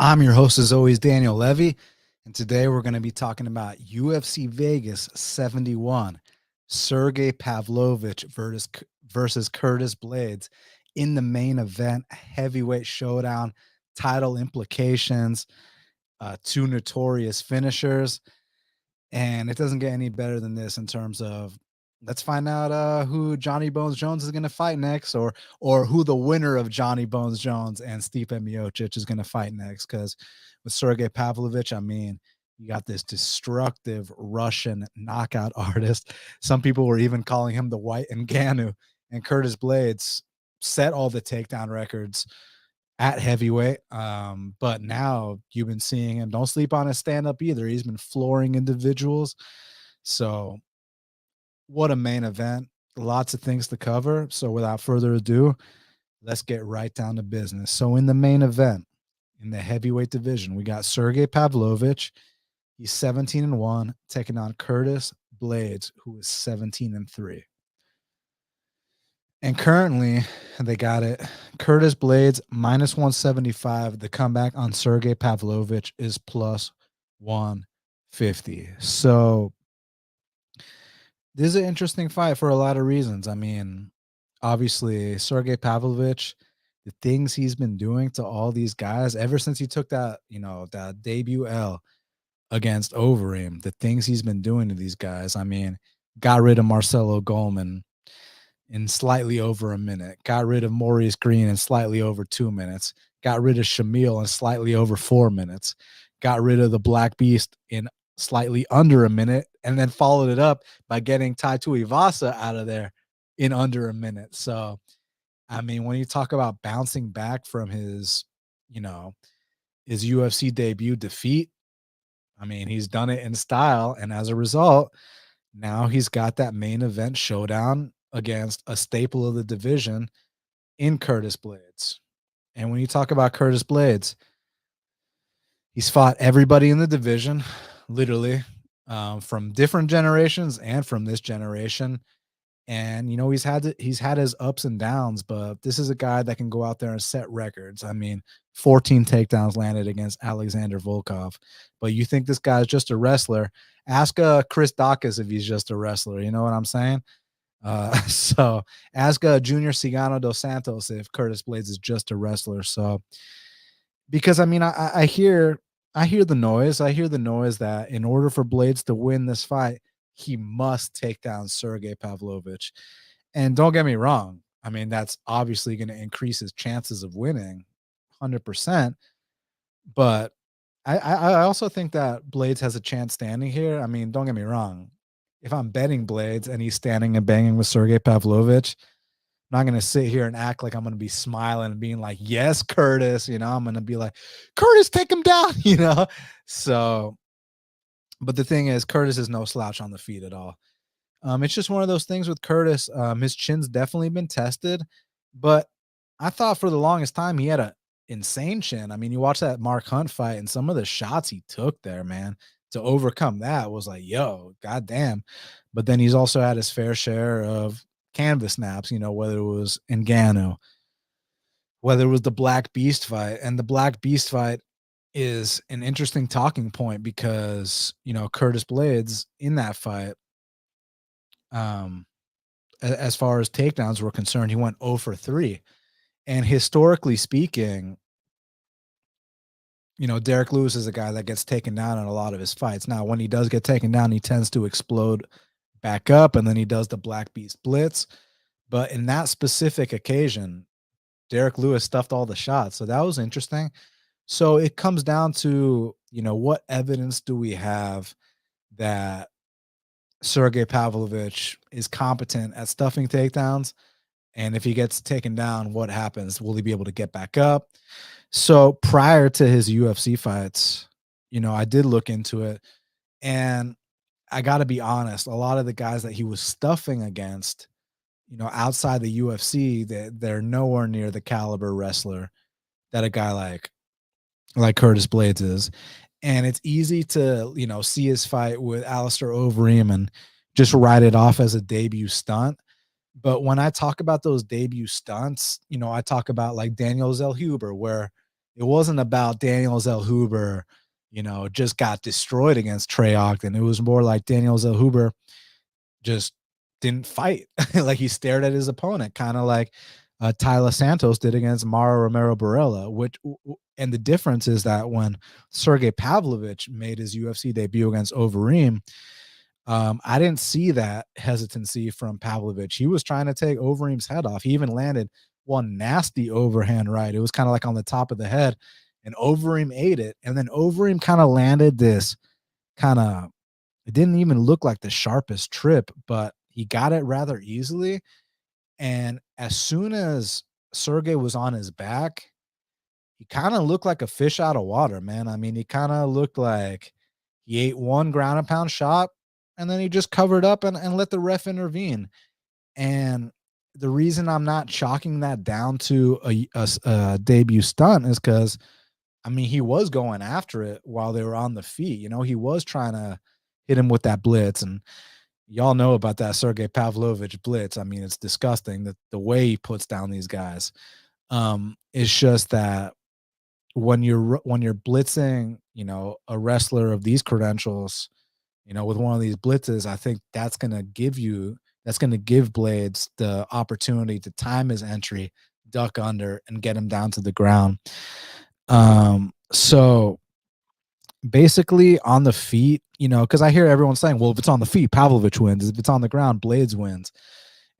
I'm your host, as always, Daniel Levy, and today we're going to be talking about UFC Vegas 71, Sergei Pavlovich versus Curtis Blaydes in the main event, heavyweight showdown, title implications, two notorious finishers, and it doesn't get any better than this in terms of let's find out who Johnny Bones Jones is going to fight next, or who the winner of Johnny Bones Jones and Stipe Miocic is going to fight next. Because with Sergei Pavlovich, I mean, you got this destructive Russian knockout artist. Some people were even calling him the White Ngannou, and Curtis Blaydes set all the takedown records at heavyweight. But now you've been seeing him. Don't sleep on his stand-up either. He's been flooring individuals. So what a main event. Lots of things to cover. So without further ado, let's get right down to business. So in the main event, in the heavyweight division, we got Sergei Pavlovich. He's 17-1, taking on Curtis Blaydes, who is 17-3. And currently, they got it. Curtis Blaydes minus 175. The comeback on Sergei Pavlovich is plus 150. So this is an interesting fight for a lot of reasons. I mean, obviously, Sergei Pavlovich, the things he's been doing to all these guys ever since he took that, that debut L against Overeem, the things he's been doing to these guys. I mean, got rid of Marcelo Goldman in slightly over a minute, got rid of Maurice Green in slightly over 2 minutes, got rid of Shamil in slightly over 4 minutes, got rid of the Black Beast in slightly under a minute, and then followed it up by getting Tai Tuivasa out of there in under a minute. So, I mean, when you talk about bouncing back from his UFC debut defeat, I mean, he's done it in style. And as a result, now he's got that main event showdown against a staple of the division in Curtis Blaydes. And when you talk about Curtis Blaydes, he's fought everybody in the division, literally, from different generations and from this generation. And he's had his ups and downs, but this is a guy that can go out there and set records. I mean, 14 takedowns landed against Alexander Volkov. But you think this guy's just a wrestler? Ask Chris Dawkins if he's just a wrestler. You know what I'm saying? So ask Junior Cigano dos Santos if Curtis Blaydes is just a wrestler. So because I mean, I hear the noise. I hear the noise that in order for Blaydes to win this fight, he must take down Sergei Pavlovich. And don't get me wrong. I mean, that's obviously going to increase his chances of winning 100%. But I also think that Blaydes has a chance standing here. I mean, don't get me wrong. If I'm betting Blaydes and he's standing and banging with Sergei Pavlovich, I'm not going to sit here and act like I'm going to be smiling and being like, yes, Curtis, I'm going to be like, Curtis, take him down, So, but the thing is, Curtis is no slouch on the feet at all. It's just one of those things with Curtis. His chin's definitely been tested, but I thought for the longest time he had an insane chin. I mean, you watch that Mark Hunt fight and some of the shots he took there, man, to overcome that was like, yo, goddamn. But then he's also had his fair share of canvas snaps, whether it was Ngannou, whether it was the Black Beast fight. And the Black Beast fight is an interesting talking point because, Curtis Blaydes in that fight, as far as takedowns were concerned, he went 0 for 3. And historically speaking, Derek Lewis is a guy that gets taken down in a lot of his fights. Now, when he does get taken down, he tends to explode back up, and then he does the Black Beast blitz. But in that specific occasion, Derek Lewis stuffed all the shots. So that was interesting. So it comes down to, what evidence do we have that Sergei Pavlovich is competent at stuffing takedowns? And if he gets taken down, what happens? Will he be able to get back up? So prior to his UFC fights, I did look into it, and I got to be honest, a lot of the guys that he was stuffing against, outside the UFC, they're nowhere near the caliber wrestler that a guy like Curtis Blaydes is. And it's easy to, see his fight with Alistair Overeem and just write it off as a debut stunt. But when I talk about those debut stunts, I talk about like Daniel Zellhuber, where It wasn't about Daniel Zellhuber, just got destroyed against Trey Ogden. It was more like Daniel Zellhuber just didn't fight. Like he stared at his opponent, kind of like Tyler Santos did against Mara Romero Barella. And the difference is that when Sergei Pavlovich made his UFC debut against Overeem, I didn't see that hesitancy from Pavlovich. He was trying to take Overeem's head off. He even landed one nasty overhand right. It was kind of like on the top of the head, and Overeem ate it. And then Overeem kind of landed this kind of, it didn't even look like the sharpest trip, but he got it rather easily. And as soon as Sergey was on his back, he kind of looked like a fish out of water, man. I mean, he kind of looked like he ate one ground and pound shot, and then he just covered up and let the ref intervene. And the reason I'm not chalking that down to a debut stunt is because, I mean, he was going after it while they were on the feet. He was trying to hit him with that blitz. And y'all know about that Sergei Pavlovich blitz. I mean, it's disgusting that the way he puts down these guys. It's just that when you're blitzing, a wrestler of these credentials, with one of these blitzes, I think that's going to give Blaydes the opportunity to time his entry, duck under, and get him down to the ground. So basically on the feet, because I hear everyone saying, well, if it's on the feet, Pavlovich wins. If it's on the ground, Blaydes wins.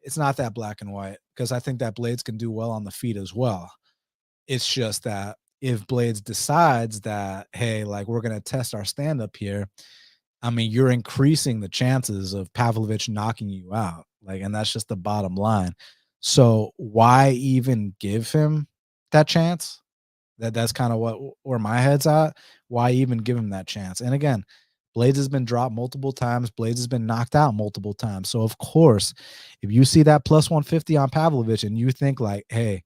It's not that black and white, because I think that Blaydes can do well on the feet as well. It's just that if Blaydes decides that, hey, like, we're going to test our stand-up here, I mean, you're increasing the chances of Pavlovich knocking you out. Like, and that's just the bottom line. So why even give him that chance? That's kind of where my head's at. Why even give him that chance? And again, Blaydes has been dropped multiple times. Blaydes has been knocked out multiple times. So of course, if you see that plus 150 on Pavlovich and you think like, hey,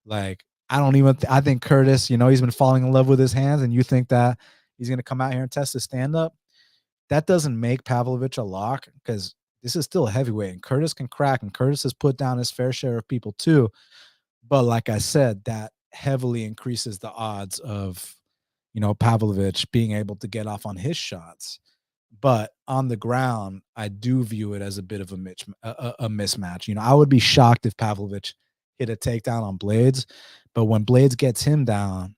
like, I think Curtis, he's been falling in love with his hands, and you think that he's going to come out here and test his stand-up, that doesn't make Pavlovich a lock, because this is still a heavyweight, and Curtis can crack, and Curtis has put down his fair share of people too. But like I said, that heavily increases the odds of, Pavlovich being able to get off on his shots. But on the ground, I do view it as a bit of a mismatch. I would be shocked if Pavlovich hit a takedown on Blaydes, but when Blaydes gets him down,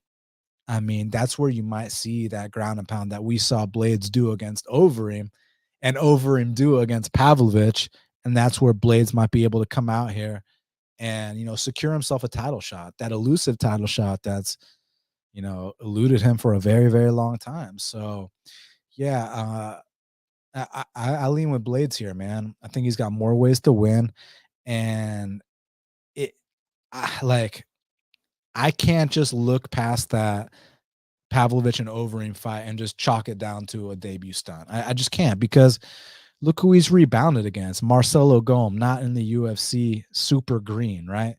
I mean, that's where you might see that ground and pound that we saw Blaydes do against Overeem and Overeem do against Pavlovich. And that's where Blaydes might be able to come out here and, secure himself a title shot, that elusive title shot that's, eluded him for a very, very long time. So, yeah, I lean with Blaydes here, man. I think he's got more ways to win. And I can't just look past that Pavlovich and Overeem fight and just chalk it down to a debut stunt. I just can't, because look who he's rebounded against. Marcelo Gomes, not in the UFC, super green, right?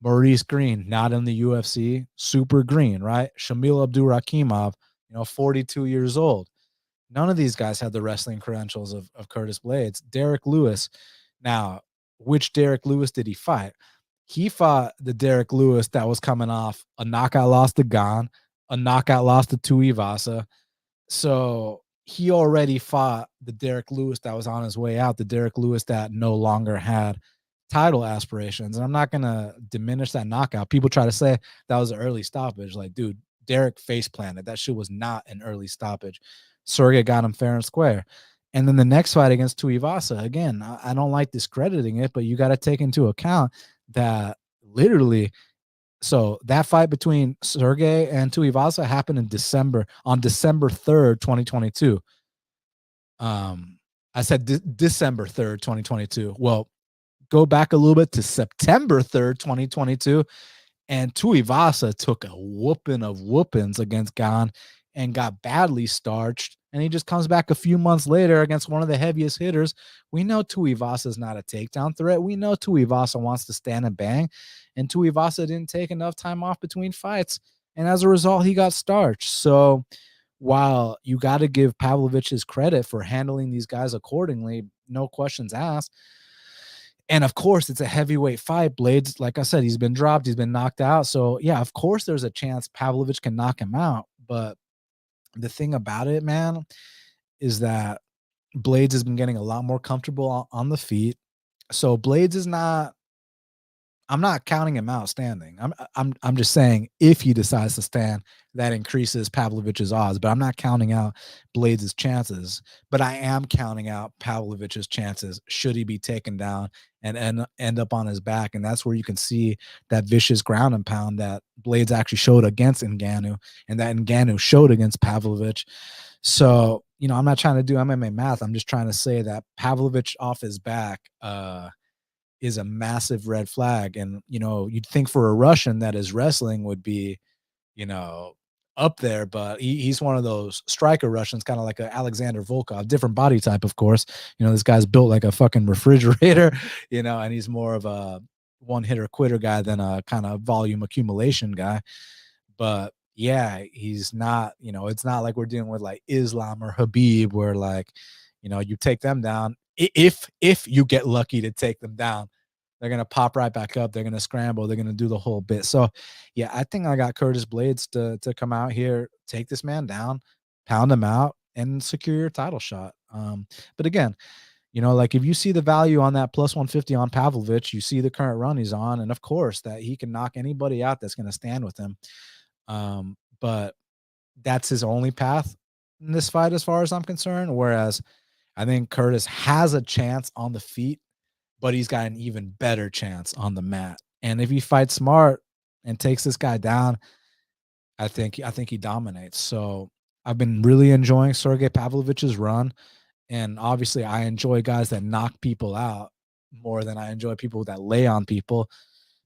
Maurice Green, not in the UFC, super green, right? Shamil Abdurakhimov, 42 years old. None of these guys had the wrestling credentials of Curtis Blaydes. Derek Lewis. Now, which Derek Lewis did he fight? He fought the Derek Lewis that was coming off a knockout loss to Gane, a knockout loss to Tuivasa. So he already fought the Derek Lewis that was on his way out, the Derek Lewis that no longer had title aspirations. And I'm not going to diminish that knockout. People try to say that was an early stoppage. Like, dude, Derek face planted. That shit was not an early stoppage. Sergey got him fair and square. And then the next fight against Tuivasa, again, I don't like discrediting it, but you got to take into account that literally, so that fight between Sergey and Tuivasa happened on December 3rd, 2022. I said December 3rd, 2022. Well, go back a little bit to September 3rd, 2022, and Tuivasa took a whooping of whoopings against Gane and got badly starched. And he just comes back a few months later against one of the heaviest hitters. We know Tuivasa is not a takedown threat. We know Tuivasa wants to stand and bang. And Tuivasa didn't take enough time off between fights. And as a result, he got starched. So while you got to give Pavlovich his credit for handling these guys accordingly, no questions asked, And of course, it's a heavyweight fight. Blaydes, like I said, he's been dropped, he's been knocked out. So yeah, of course, there's a chance Pavlovich can knock him out. But the thing about it, man, is that Blaydes has been getting a lot more comfortable on the feet. So Blaydes is not. I'm not counting him out standing. I'm just saying if he decides to stand, that increases Pavlovich's odds. But I'm not counting out Blaydes' chances. But I am counting out Pavlovich's chances should he be taken down and end up on his back. And that's where you can see that vicious ground and pound that Blaydes actually showed against Ngannou, and that Ngannou showed against Pavlovich. So, I'm not trying to do MMA math. I'm just trying to say that Pavlovich off his back is a massive red flag. And, you'd think for a Russian that his wrestling would be, you know, up there, but he's one of those striker Russians, kind of like a Alexander Volkov, different body type, of course. This guy's built like a fucking refrigerator, and he's more of a one hitter quitter guy than a kind of volume accumulation guy. But yeah, he's not, it's not like we're dealing with like Islam or Habib where like, you take them down. If you get lucky to take them down, they're going to pop right back up. They're going to scramble. They're going to do the whole bit. So yeah, I think I got Curtis Blaydes to come out here, take this man down, pound him out, and secure your title shot. But again, like if you see the value on that plus 150 on Pavlovich, you see the current run he's on, and of course that he can knock anybody out that's going to stand with him. But that's his only path in this fight, as far as I'm concerned. Whereas I think Curtis has a chance on the feet, but he's got an even better chance on the mat. And if he fights smart and takes this guy down, I think he dominates. So I've been really enjoying Sergei Pavlovich's run. And obviously I enjoy guys that knock people out more than I enjoy people that lay on people.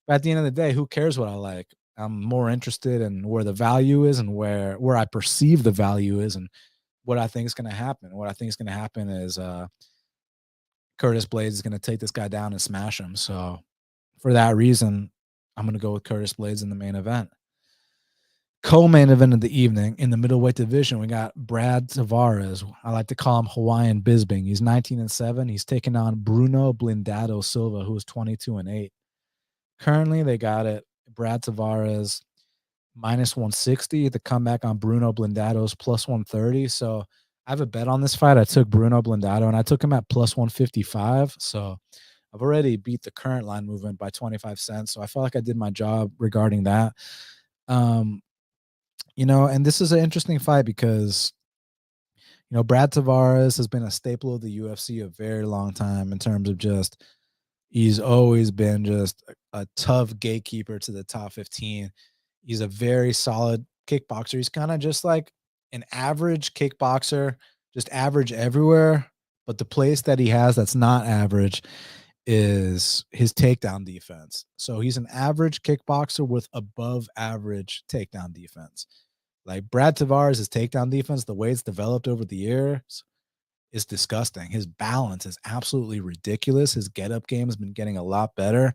But at the end of the day, who cares what I like? I'm more interested in where the value is and where I perceive the value is and what I think is going to happen. What I think is going to happen is Curtis Blaydes is going to take this guy down and smash him. So for that reason, I'm going to go with Curtis Blaydes in the main event. Co-main event of the evening in the middleweight division, we got Brad Tavares. I like to call him Hawaiian Bisbing. He's 19-7. He's taking on Bruno Blindado Silva, who is 22-8. Currently, they got it. Brad Tavares minus 160. The comeback on Bruno Blindado's plus 130. So I have a bet on this fight. I took Bruno Blindado and I took him at plus 155. So I've already beat the current line movement by 25 cents. So I felt like I did my job regarding that. And this is an interesting fight because, Brad Tavares has been a staple of the UFC a very long time in terms of just, he's always been just a tough gatekeeper to the top 15. He's a very solid kickboxer. He's kind of just like an average kickboxer, just average everywhere. But the place that he has that's not average is his takedown defense. So he's an average kickboxer with above average takedown defense. Like Brad Tavares' takedown defense, the way it's developed over the years is disgusting. His balance is absolutely ridiculous. His get-up game has been getting a lot better.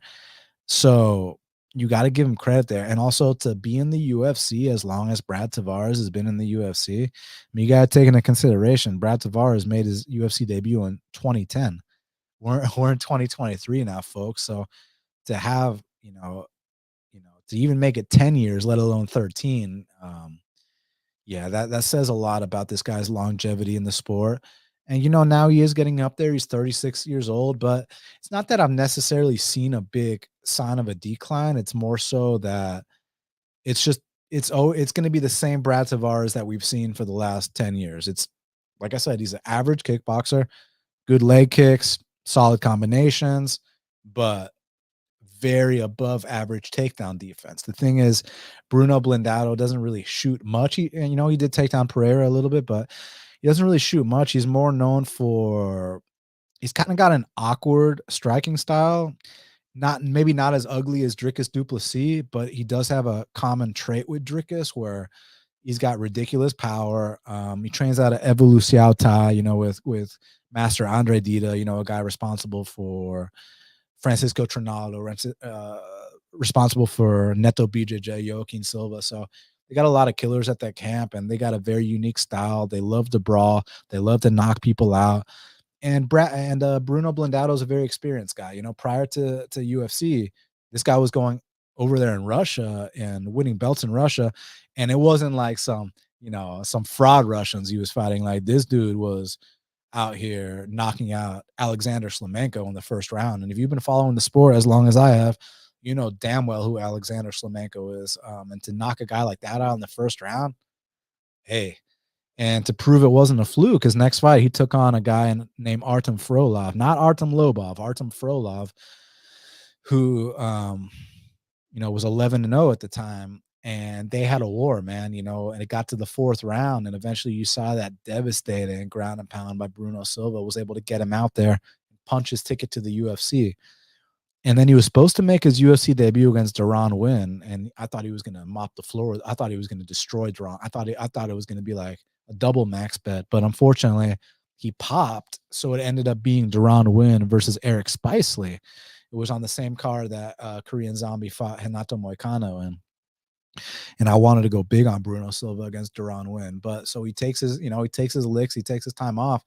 So you got to give him credit there. And also to be in the UFC as long as Brad Tavares has been in the UFC, I mean, you got to take into consideration Brad Tavares made his UFC debut in 2010. We're in 2023 now, folks. So to have, to even make it 10 years, let alone 13, yeah, that says a lot about this guy's longevity in the sport. And, now he is getting up there. He's 36 years old, but it's not that I've necessarily seen a big sign of a decline. It's more so that it's going to be the same Brad Tavares that we've seen for the last 10 years. It's like I said, he's an average kickboxer, good leg kicks, solid combinations, but very above average takedown defense. The thing is, Bruno Blindado doesn't really shoot much. He did take down Pereira a little bit, but he doesn't really shoot much. He's more known for, he's kind of got an awkward striking style. Maybe not as ugly as Dricus du Plessis, but he does have a common trait with Dricus where he's got ridiculous power. He trains out of Evoluciao Tai, with Master Andre Dida, a guy responsible for Francisco Trinaldo, responsible for Neto BJJ, Joaquin Silva. So they got a lot of killers at that camp, and they got a very unique style. They love to brawl. They love to knock people out. And Bruno Blindado is a very experienced guy. You know, prior to UFC, this guy was going over there in Russia and winning belts in Russia, and it wasn't like some fraud Russians he was fighting. Like, this dude was out here knocking out Alexander Slamenko in the first round. And if you've been following the sport as long as I have, you know damn well who Alexander Slamenko is. And to knock a guy like that out in the first round, hey. And to prove it wasn't a fluke, his next fight, he took on a guy named Artem Frolov, not Artem Lobov, Artem Frolov, who, was 11-0 at the time. And they had a war, man, and it got to the fourth round. And eventually you saw that devastating ground and pound by Bruno Silva was able to get him out there, punch his ticket to the UFC. And then he was supposed to make his UFC debut against Duran Win, and I thought he was going to mop the floor. I thought he was going to destroy Duran. I thought it was going to be like a double max bet, but unfortunately, he popped. So it ended up being Duran Win versus Eric Spicely. It was on the same card that Korean Zombie fought Renato Moicano in. And I wanted to go big on Bruno Silva against Duran Win, but so he takes his licks, he takes his time off,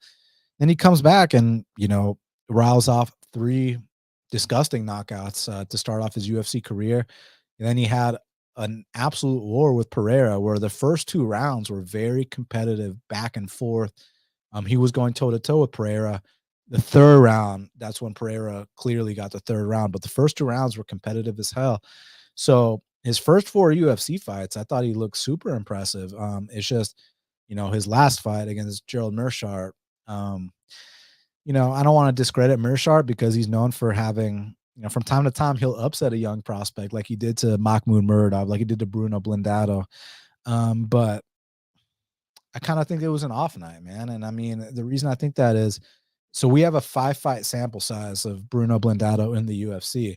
then he comes back and riles off 3 disgusting knockouts to start off his UFC career. And then he had an absolute war with Pereira, where the first 2 rounds were very competitive, back and forth. He was going toe to toe with Pereira. The third round, that's when Pereira clearly got the third round, but the first 2 rounds were competitive as hell. So his first 4 UFC fights, I thought he looked super impressive. It's just, his last fight against Gerald Meerschaert, I don't want to discredit Meerschaert because he's known for having, from time to time, he'll upset a young prospect like he did to Mahmoud Muradov, like he did to Bruno Blindado. But I kind of think it was an off night, man. And I mean, the reason I think that is, so we have a 5-fight sample size of Bruno Blindado in the UFC.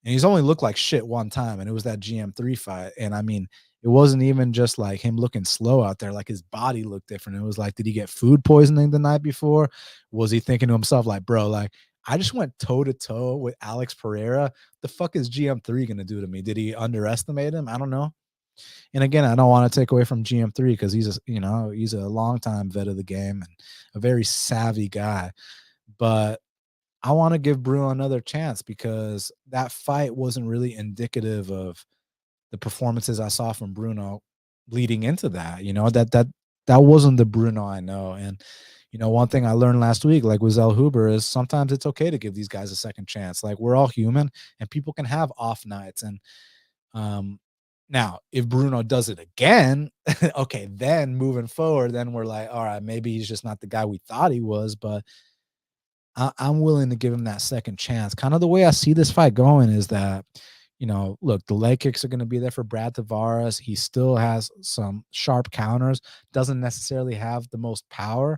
And he's only looked like shit one time, and it was that GM3 fight. And I mean, it wasn't even just like him looking slow out there. Like, his body looked different. It was like, did he get food poisoning the night before? Was he thinking to himself, like, bro, like, I just went toe to toe with Alex Pereira. The fuck is GM3 going to do to me? Did he underestimate him? I don't know. And again, I don't want to take away from GM3 because he's a longtime vet of the game and a very savvy guy. But I want to give Bruno another chance because that fight wasn't really indicative of the performances I saw from Bruno leading into that. That wasn't the Bruno I know. And one thing I learned last week, like with Zell Huber, is sometimes it's okay to give these guys a second chance. Like, we're all human, and people can have off nights. And now, if Bruno does it again, okay, then moving forward, then we're like, all right, maybe he's just not the guy we thought he was, but I'm willing to give him that second chance. Kind of the way I see this fight going is that, look, the leg kicks are going to be there for Brad Tavares. He still has some sharp counters, doesn't necessarily have the most power.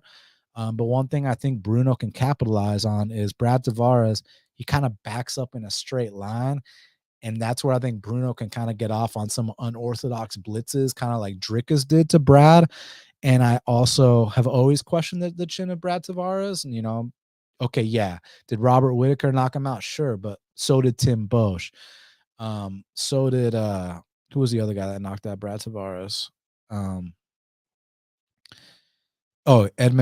But one thing I think Bruno can capitalize on is Brad Tavares. He kind of backs up in a straight line. And that's where I think Bruno can kind of get off on some unorthodox blitzes, kind of like Drickus did to Brad. And I also have always questioned the chin of Brad Tavares. And, okay, yeah. Did Robert Whitaker knock him out? Sure, but so did Tim Bosch. So did who was the other guy that knocked out Brad Tavares? Edmund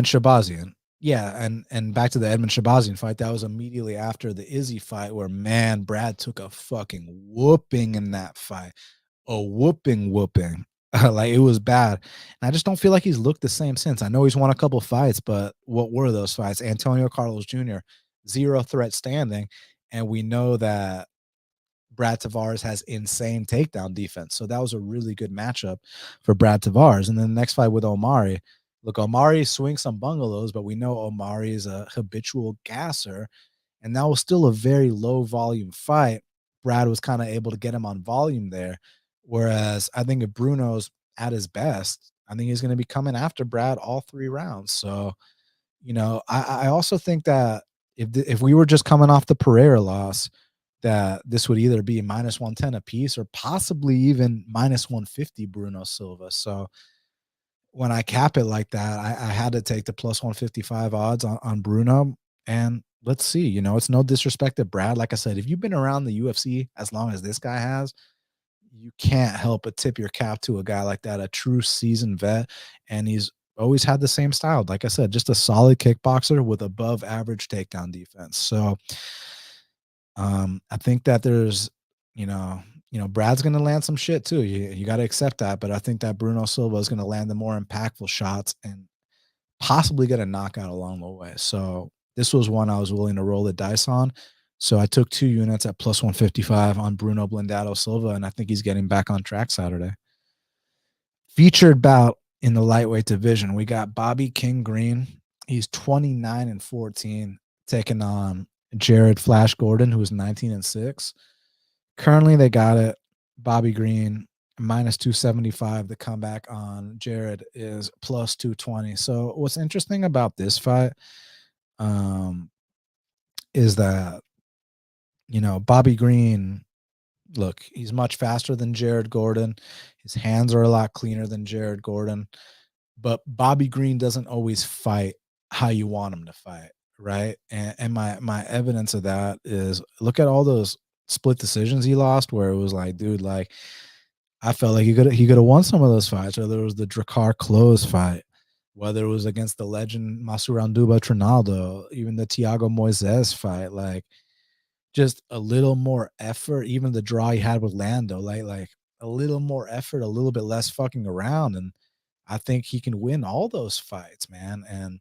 Shabazian. Yeah, and back to the Edmund Shabazian fight, that was immediately after the Izzy fight where, man, Brad took a fucking whooping in that fight. A whooping. Like, it was bad. And I just don't feel like he's looked the same since. I know he's won a couple fights, but what were those fights? Antonio Carlos Jr., 0 threat standing. And we know that Brad Tavares has insane takedown defense. So that was a really good matchup for Brad Tavares. And then the next fight with Omari. Look, Omari swings some bungalows, but we know Omari is a habitual gasser. And that was still a very low volume fight. Brad was kind of able to get him on volume there. Whereas I think if Bruno's at his best, I think he's going to be coming after Brad all 3 rounds. So, I also think that if we were just coming off the Pereira loss, that this would either be minus 110 a piece or possibly even minus 150 Bruno Silva. So when I cap it like that, I had to take the plus 155 odds on Bruno. And let's see, it's no disrespect to Brad. Like I said, if you've been around the UFC as long as this guy has, you can't help but tip your cap to a guy like that, a true seasoned vet. And he's always had the same style. Like I said, just a solid kickboxer with above average takedown defense. So I think that there's, you know, Brad's going to land some shit too. You got to accept that. But I think that Bruno Silva is going to land the more impactful shots and possibly get a knockout along the way. So this was one I was willing to roll the dice on. So I took 2 units at plus 155 on Bruno Blindado Silva, and I think he's getting back on track Saturday. Featured bout in the lightweight division, we got Bobby King Green. He's 29-14, taking on Jared Flash Gordon, who is 19-6. Currently, they got it. Bobby Green minus 275. The comeback on Jared is plus 220. So what's interesting about this fight is that, Bobby Green, look, he's much faster than Jared Gordon. His hands are a lot cleaner than Jared Gordon. But Bobby Green doesn't always fight how you want him to fight, right? And my evidence of that is look at all those split decisions he lost where it was like, dude, like I felt like he could have won some of those fights, whether it was the Drakkar Close fight, whether it was against the legend Masuranduba Trinaldo, even the Thiago Moises fight, like just a little more effort, even the draw he had with Lando, like a little more effort, a little bit less fucking around. And I think he can win all those fights, man. And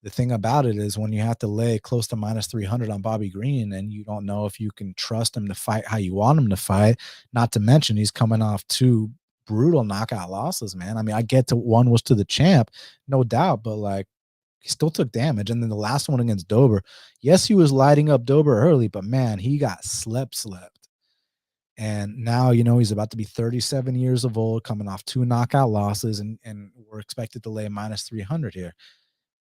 the thing about it is when you have to lay close to minus 300 on Bobby Green and you don't know if you can trust him to fight how you want him to fight, not to mention he's coming off 2 brutal knockout losses, man. I mean, I get to one was to the champ, no doubt, but like he still took damage. And then the last one against Dober, yes, he was lighting up Dober early, but man, he got slept. And now, he's about to be 37 years of old, coming off 2 knockout losses, and we're expected to lay minus 300 here.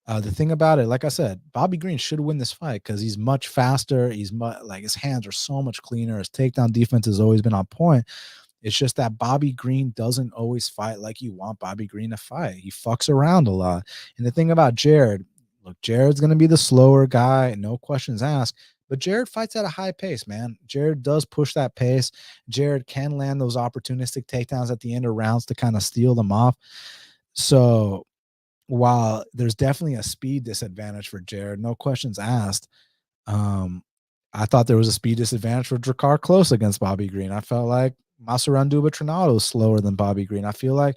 The thing about it, like I said, Bobby Green should win this fight because he's much faster. He's like his hands are so much cleaner. His takedown defense has always been on point. It's just that Bobby Green doesn't always fight like you want Bobby Green to fight. He fucks around a lot. And the thing about Jared, look, Jared's going to be the slower guy, no questions asked. But Jared fights at a high pace, man. Jared does push that pace. Jared can land those opportunistic takedowns at the end of rounds to kind of steal them off. So while there's definitely a speed disadvantage for Jared, no questions asked, I thought there was a speed disadvantage for Drakkar Close against Bobby Green. I felt like Masuranduba Trinaldo is slower than Bobby Green. I feel like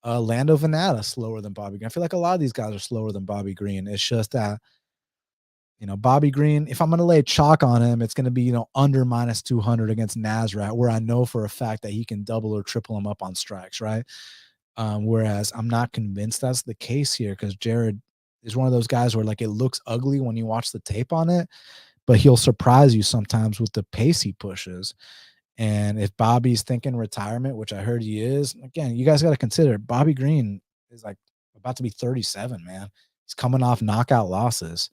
Lando Venata slower than Bobby Green. I feel like a lot of these guys are slower than Bobby Green. It's just that, Bobby Green, if I'm going to lay chalk on him, it's going to be, under minus 200 against Nasrat, where I know for a fact that he can double or triple him up on strikes, right? Whereas I'm not convinced that's the case here because Jared is one of those guys where like it looks ugly when you watch the tape on it, but he'll surprise you sometimes with the pace he pushes. And if Bobby's thinking retirement, which I heard he is, again, you guys got to consider Bobby Green is like about to be 37, man. He's coming off knockout losses.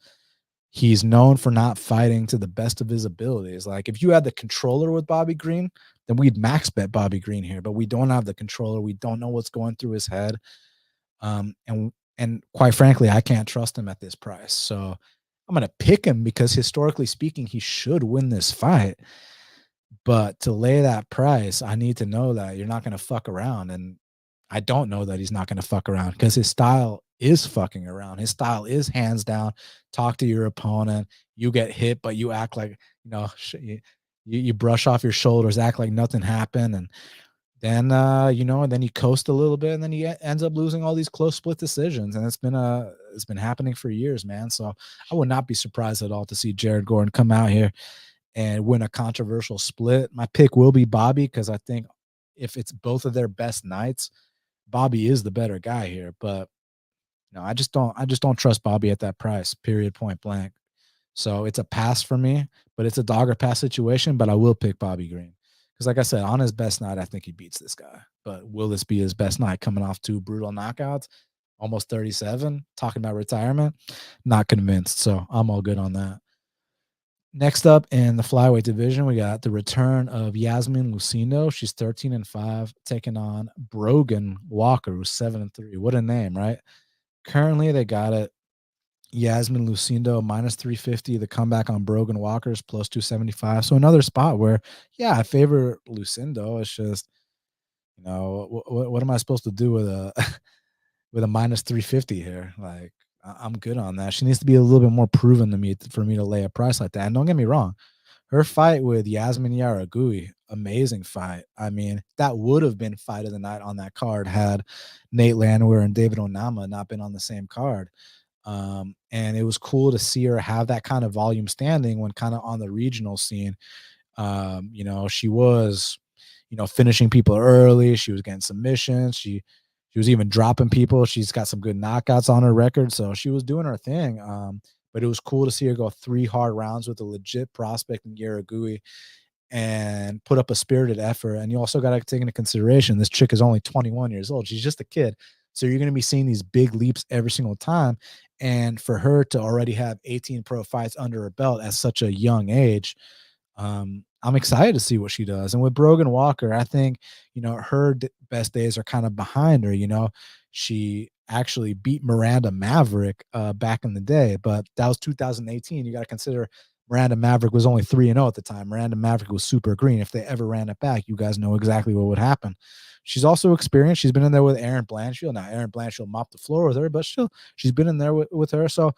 He's known for not fighting to the best of his abilities. Like if you had the controller with Bobby Green, then we'd max bet Bobby Green here, but we don't have the controller. We don't know what's going through his head. And quite frankly, I can't trust him at this price. So I'm going to pick him because historically speaking, he should win this fight. But to lay that price, I need to know that you're not going to fuck around. And I don't know that he's not going to fuck around because his style is fucking around. His style is hands down. Talk to your opponent. You get hit, but you act like, you brush off your shoulders, act like nothing happened. And then, and then he coast a little bit and then he ends up losing all these close split decisions. And it's been happening for years, man. So I would not be surprised at all to see Jared Gordon come out here and win a controversial split. My pick will be Bobby because I think if it's both of their best nights, Bobby is the better guy here. But I just don't trust Bobby at that price, period, point blank. So it's a pass for me, but it's a dog or pass situation, but I will pick Bobby Green. Because like I said, on his best night, I think he beats this guy. But will this be his best night coming off 2 brutal knockouts? Almost 37, talking about retirement? Not convinced. So I'm all good on that. Next up in the flyweight division, we got the return of Iasmin Lucindo. She's 13-5, taking on Brogan Walker, who's 7-3. What a name, right? Currently, they got it. Iasmin Lucindo minus 350. The comeback on Brogan Walker's plus 275. So another spot where, I favor Lucindo. It's just, what am I supposed to do with with a minus 350 here. Like, I'm good on that. She needs to be a little bit more proven to me for me to lay a price like that. And don't get me wrong, her fight with Yasmin Yaragui, amazing fight. I mean, that would have been fight of the night on that card had Nate Landwehr and David Onama not been on the same card. And it was cool to see her have that kind of volume standing when kind of on the regional scene. She was, finishing people early. She was getting submissions. She was even dropping people. She's got some good knockouts on her record, so she was doing her thing. But it was cool to see her go 3 hard rounds with a legit prospect in Yaragui and put up a spirited effort. And you also got to take into consideration this chick is only 21 years old. She's just a kid. So you're going to be seeing these big leaps every single time. And for her to already have 18 pro fights under her belt at such a young age, I'm excited to see what she does. And with Brogan Walker, I think, her best days are kind of behind her. She actually beat Miranda Maverick back in the day, but that was 2018. You got to consider Miranda Maverick was only 3-0 at the time. Miranda Maverick was super green. If they ever ran it back, you guys know exactly what would happen. She's also experienced. She's been in there with Erin Blanchfield. Now, Erin Blanchfield mopped the floor with her, but she's been in there with her. So,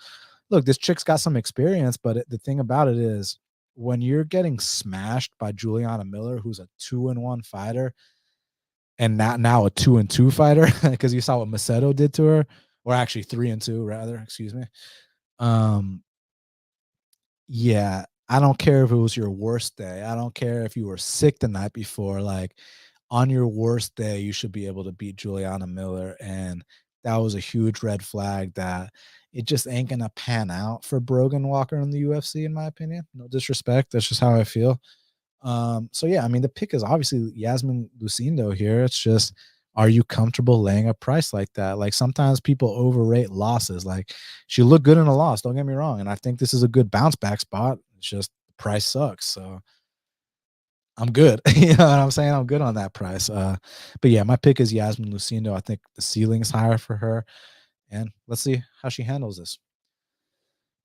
look, this chick's got some experience, but the thing about it is when you're getting smashed by Juliana Miller, who's a 2-1 fighter, and now a 2-2 fighter, because you saw what Macedo did to her, or actually 3-2 rather, excuse me. Yeah, I don't care if it was your worst day. I don't care if you were sick the night before. Like, on your worst day, you should be able to beat Juliana Miller. And that was a huge red flag that it just ain't gonna pan out for Brogan Walker in the UFC, in my opinion. No disrespect. That's just how I feel. So yeah, I mean, the pick is obviously Iasmin Lucindo here. It's just, are you comfortable laying a price like that? Like, sometimes people overrate losses. Like, she looked good in a loss, don't get me wrong. And I think this is a good bounce back spot. It's just the price sucks. So I'm good. You know what I'm saying? I'm good on that price. But yeah, my pick is Iasmin Lucindo. I think the ceiling is higher for her. And let's see how she handles this.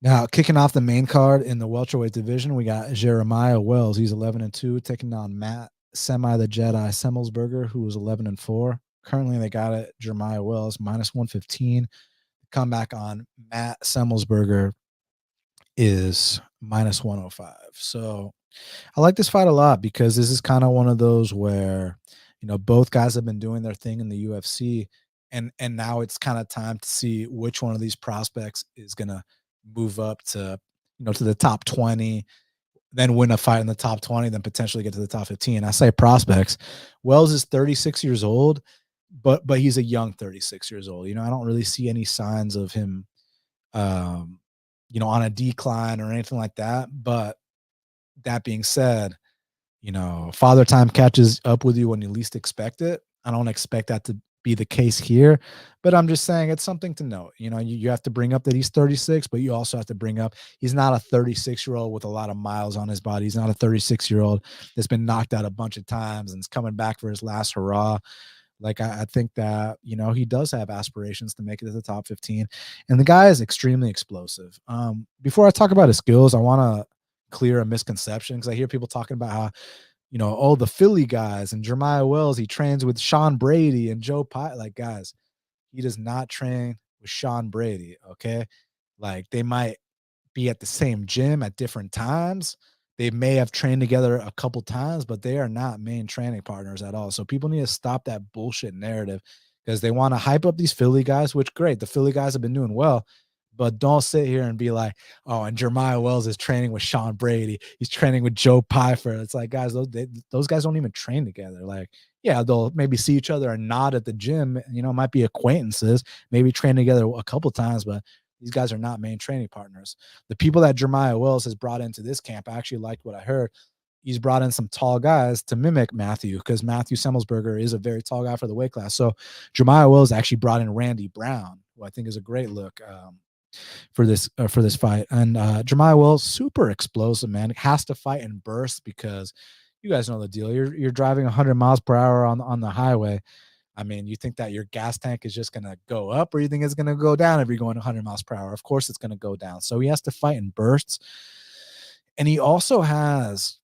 Now, kicking off the main card in the welterweight division, we got Jeremiah Wells. He's 11-2, taking on Matt Semi the Jedi Semelsberger, who was 11-4. Currently, they got it Jeremiah Wells minus 115. Comeback on Matt Semelsberger is minus 105. So I like this fight a lot because this is kind of one of those where, both guys have been doing their thing in the UFC, and now it's kind of time to see which one of these prospects is gonna move up to, to the top 20, then win a fight in the top 20, then potentially get to the top 15. I say prospects. Wells is 36 years old, but he's a young 36 years old. I don't really see any signs of him on a decline or anything like that. But that being said, father time catches up with you when you least expect it. I don't expect that to be the case here, but I'm just saying it's something to note. You have to bring up that he's 36, but you also have to bring up he's not a 36-year-old with a lot of miles on his body. He's not a 36-year-old that's been knocked out a bunch of times and is coming back for his last hurrah. Like, I think that, he does have aspirations to make it to the top 15, and the guy is extremely explosive. Before I talk about his skills, I want to clear a misconception, because I hear people talking about how, the Philly guys and Jeremiah Wells, he trains with Sean Brady and Joe Pye. Like, guys, he does not train with Sean Brady. Okay. Like, they might be at the same gym at different times. They may have trained together a couple times, but they are not main training partners at all. So people need to stop that bullshit narrative, because they want to hype up these Philly guys, which great. The Philly guys have been doing well, but don't sit here and be like, oh, and Jeremiah Wells is training with Sean Brady. He's training with Joe Pfeiffer. It's like, guys, those guys don't even train together. Like, yeah, they'll maybe see each other and nod at the gym. Might be acquaintances, maybe train together a couple times, but these guys are not main training partners. The people that Jeremiah Wells has brought into this camp, I actually liked what I heard. He's brought in some tall guys to mimic Matthew, because Matthew Semelsberger is a very tall guy for the weight class. So Jeremiah Wells actually brought in Randy Brown, who I think is a great look for this fight. And Jeremiah Wells, super explosive, man. Has to fight in bursts, because you guys know the deal. You're driving 100 miles per hour on the highway. I mean, you think that your gas tank is just going to go up, or you think it's going to go down if you're going 100 miles per hour? Of course, it's going to go down. So he has to fight in bursts. And he also has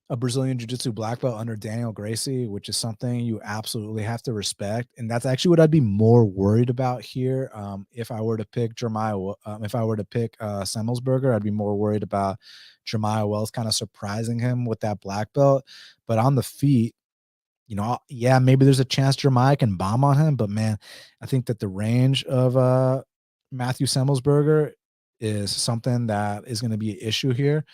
a Brazilian Jiu-Jitsu black belt under Daniel Gracie, which is something you absolutely have to respect. And that's actually what I'd be more worried about here. If I were to pick if I were to pick Semelsberger, I'd be more worried about Jeremiah Wells kind of surprising him with that black belt. But on the feet, yeah, maybe there's a chance Jeremiah can bomb on him, but man, I think that the range of Matthew Semelsberger is something that is going to be an issue here.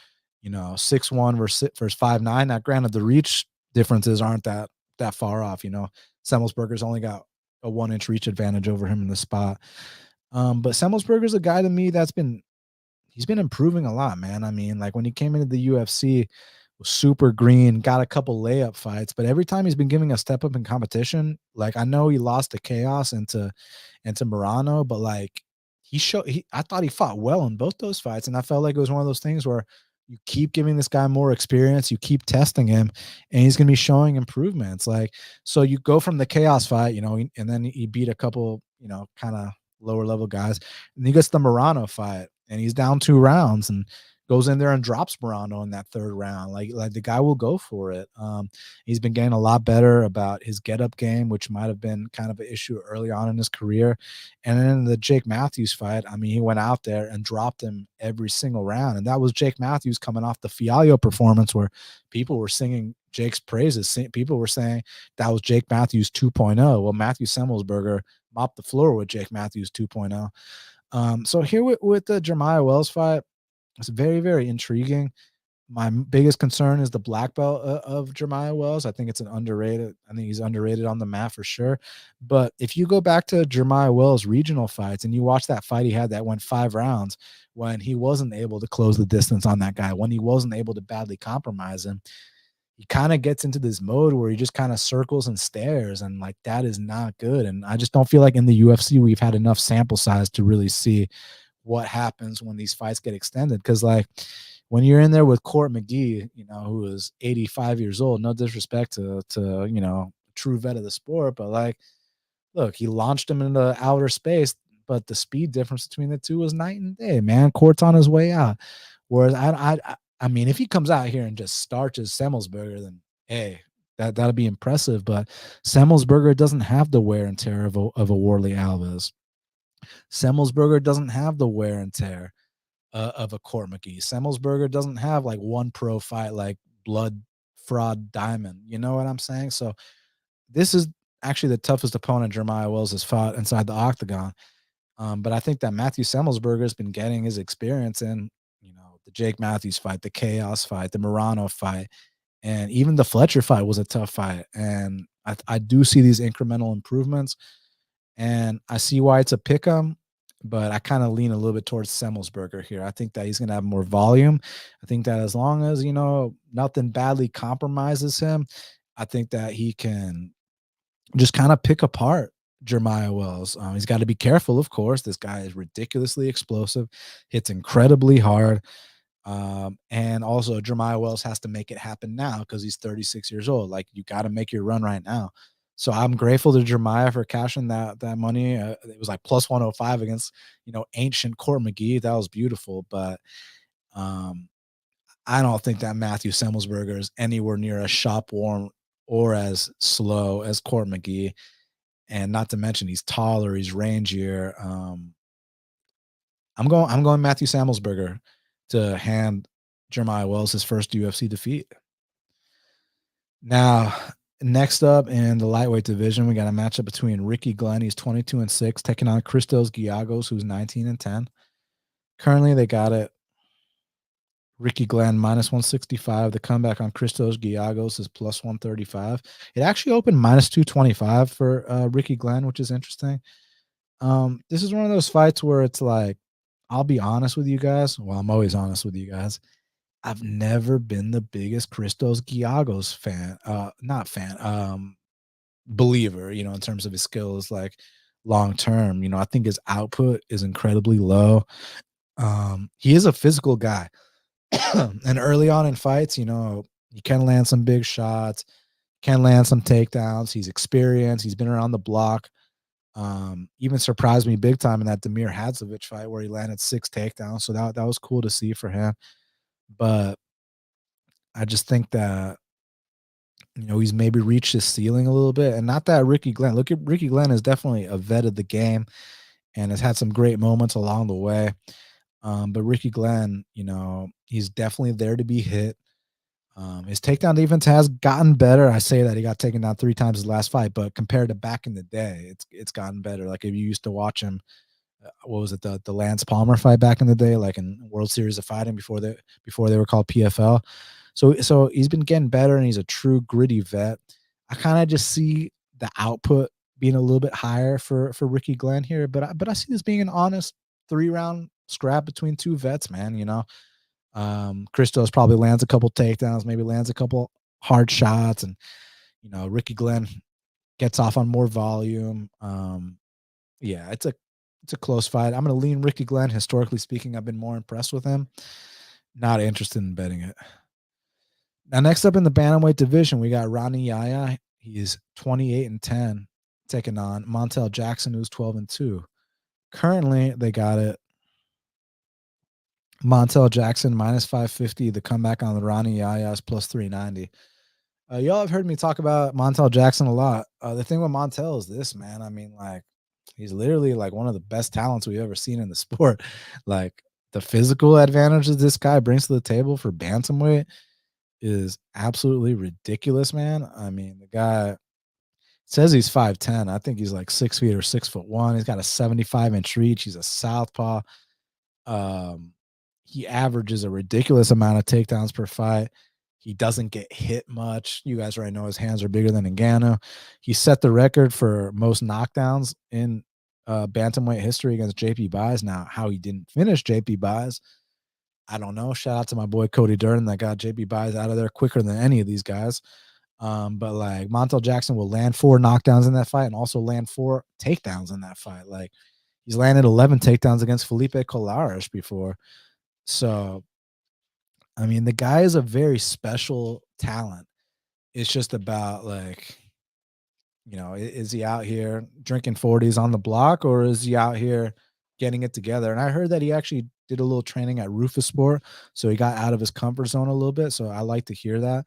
6'1" versus 5'9". Now, granted, the reach differences aren't that far off. Semelsberger's only got a 1-inch reach advantage over him in the spot. But Semelsberger's a guy to me he's been improving a lot, man. I mean, like when he came into the UFC, was super green, got a couple layup fights, but every time he's been giving a step up in competition, like I know he lost to Chaos and to Morano, but like I thought he fought well in both those fights, and I felt like it was one of those things where you keep giving this guy more experience, you keep testing him, and he's going to be showing improvements. Like, so you go from the Chaos fight, and then he beat a couple, kind of lower level guys, and he gets the Morano fight, and he's down 2 rounds and goes in there and drops Morano in that 3rd round. Like the guy will go for it. He's been getting a lot better about his get up game, which might have been kind of an issue early on in his career. And then in the Jake Matthews fight, I mean, he went out there and dropped him every single round. And that was Jake Matthews coming off the Fialho performance where people were singing Jake's praises. People were saying that was Jake Matthews 2.0. Well, Matthew Semelsberger mopped the floor with Jake Matthews 2.0. So here with the Jeremiah Wells fight, it's very, very intriguing. My biggest concern is the black belt of Jeremiah Wells. I think it's I think he's underrated on the mat for sure. But if you go back to Jeremiah Wells' regional fights and you watch that fight he had that went 5 rounds when he wasn't able to close the distance on that guy, when he wasn't able to badly compromise him, he kind of gets into this mode where he just kind of circles and stares, and like that is not good. And I just don't feel like in the UFC we've had enough sample size to really see what happens when these fights get extended. Because like when you're in there with Court McGee, who is 85 years old, no disrespect to true vet of the sport, but like, look, he launched him into outer space, but the speed difference between the two was night and day, man. Court's on his way out. Whereas I mean, if he comes out here and just starches Semelsberger, then hey, that'll be impressive. But Semelsberger doesn't have the wear and tear of a Warley Alves. Semelsberger doesn't have the wear and tear of a Court McGee. Semelsberger doesn't have like one pro fight like Blood Fraud Diamond. You know what I'm saying? So this is actually the toughest opponent Jeremiah Wells has fought inside the octagon. But I think that Matthew Semelsberger has been getting his experience in, the Jake Matthews fight, the Chaos fight, the Morano fight, and even the Fletcher fight was a tough fight. And I do see these incremental improvements, and I see why it's a pick 'em, but I kind of lean a little bit towards Semelsberger here. I think that he's going to have more volume. I think that as long as, nothing badly compromises him, I think that he can just kind of pick apart Jeremiah Wells. He's got to be careful, of course. This guy is ridiculously explosive, hits incredibly hard. And also Jeremiah Wells has to make it happen now because he's 36 years old. Like, you got to make your run right now. So I'm grateful to Jeremiah for cashing that money. It was like plus 105 against, ancient Court McGee. That was beautiful. But I don't think that Matthew Semelsberger is anywhere near as shop warm or as slow as Court McGee. And not to mention he's taller, he's rangier. I'm going Matthew Semelsberger to hand Jeremiah Wells his first UFC defeat. Now, next up in the lightweight division, we got a matchup between Ricky Glenn, he's 22-6, taking on Christos Giagos, who's 19-10. Currently, they got it. Ricky Glenn minus 165. The comeback on Christos Giagos is plus 135. It actually opened minus 225 for Ricky Glenn, which is interesting. This is one of those fights where it's like, I'll be honest with you guys. Well, I'm always honest with you guys. I've never been the biggest Christos Giagos fan, not fan, believer, in terms of his skills, like long term. I think his output is incredibly low. He is a physical guy. And early on in fights, you can land some big shots, can land some takedowns. He's experienced. He's been around the block. Even surprised me big time in that Damir Hadzovic fight where he landed 6 takedowns. So that was cool to see for him. But I just think that, he's maybe reached his ceiling a little bit. And not that Ricky Glenn, look at Ricky Glenn is definitely a vet of the game and has had some great moments along the way. But Ricky Glenn, he's definitely there to be hit. His takedown defense has gotten better. I say that he got taken down 3 times his last fight, but compared to back in the day, it's gotten better. Like if you used to watch him, what was it, the Lance Palmer fight back in the day, like in World Series of Fighting before they were called PFL. So he's been getting better, and he's a true gritty vet. I kind of just see the output being a little bit higher for Ricky Glenn here, but I see this being an honest 3-round scrap between two vets, man. Christos probably lands a couple takedowns, maybe lands a couple hard shots, and Ricky Glenn gets off on more volume. Yeah, it's a close fight. I'm gonna lean Ricky Glenn. Historically speaking, I've been more impressed with him. Not interested in betting it. Now, next up in the bantamweight division, we got Rani Yahya. He is 28-10, taking on Montel Jackson, who's 12-2. Currently, they got it. Montel Jackson minus 550. The comeback on the Rani Yahya is plus 390. Y'all have heard me talk about Montel Jackson a lot. The thing with Montel is this, man. I mean, like, he's literally like one of the best talents we've ever seen in the sport. Like, the physical advantages this guy brings to the table for bantamweight is absolutely ridiculous, man. I mean, the guy says he's 5'10". I think he's like 6 feet or 6'1". He's got a 75-inch reach. He's a southpaw. He averages a ridiculous amount of takedowns per fight. He doesn't get hit much. You guys already know his hands are bigger than Ngannou. He set the record for most knockdowns in bantamweight history against JP Buys. Now, how he didn't finish JP Buys, I don't know. Shout out to my boy Cody Durden that got JP Buys out of there quicker than any of these guys. But like Montel Jackson will land 4 knockdowns in that fight and also land 4 takedowns in that fight. Like he's landed 11 takedowns against Felipe Colares before. So, I mean, the guy is a very special talent. It's just about like, is he out here drinking 40s on the block, or is he out here getting it together? And I heard that he actually did a little training at Rufus Sport, so he got out of his comfort zone a little bit. So I like to hear that.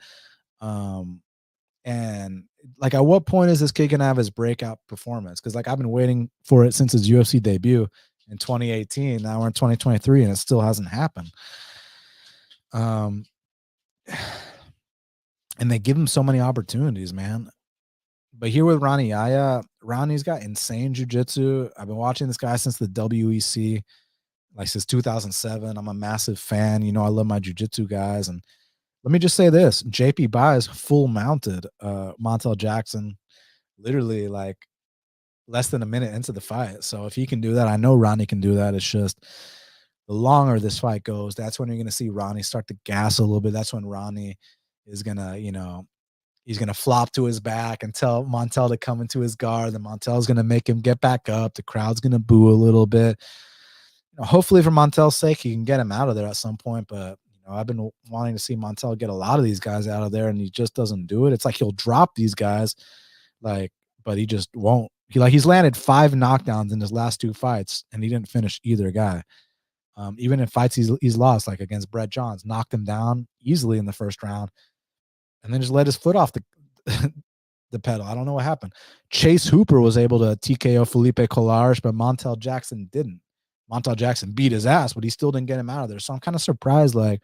And like, at what point is this kid gonna have his breakout performance? Because like I've been waiting for it since his UFC debut in 2018. Now we're in 2023, and it still hasn't happened. And they give him so many opportunities, man. But here with Rani Yahya, Ronnie's got insane jiu-jitsu. I've been watching this guy since the WEC, like since 2007. I'm a massive fan. I love my jiu-jitsu guys. And let me just say this, JP Buys full mounted Montel Jackson literally like less than a minute into the fight. So if he can do that, I know Ronnie can do that. It's just the longer this fight goes, that's when you're going to see Ronnie start to gas a little bit. That's when Ronnie is going to, he's going to flop to his back and tell Montel to come into his guard. Then Montel's going to make him get back up. The crowd's going to boo a little bit. Hopefully for Montel's sake, he can get him out of there at some point. But, I've been wanting to see Montel get a lot of these guys out of there, and he just doesn't do it. It's like he'll drop these guys, like, but he just won't. He's landed 5 knockdowns in his last 2 fights, and he didn't finish either guy. Even in fights he's lost, like against Brett Johns, knocked him down easily in the first round, and then just let his foot off the the pedal. I don't know what happened. Chase Hooper was able to TKO Felipe Colares, but Montel Jackson didn't. Montel Jackson beat his ass, but he still didn't get him out of there. So I'm kind of surprised. Like,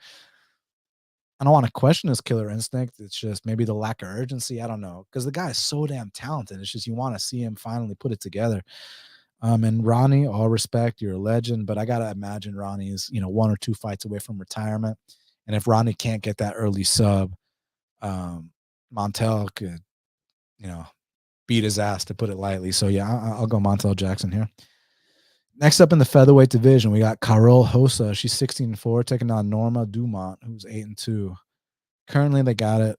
I don't want to question his killer instinct. It's just maybe the lack of urgency. I don't know, because the guy is so damn talented. It's just you want to see him finally put it together. And Ronnie, all respect, you're a legend, but I gotta imagine Ronnie's 1 or 2 fights away from retirement. And if Ronnie can't get that early sub, Montel could, beat his ass, to put it lightly. So yeah, I'll go Montel Jackson here. Next up in the featherweight division, we got Karol Rosa. She's 16-4, taking on Norma Dumont, who's 8-2. Currently, they got it.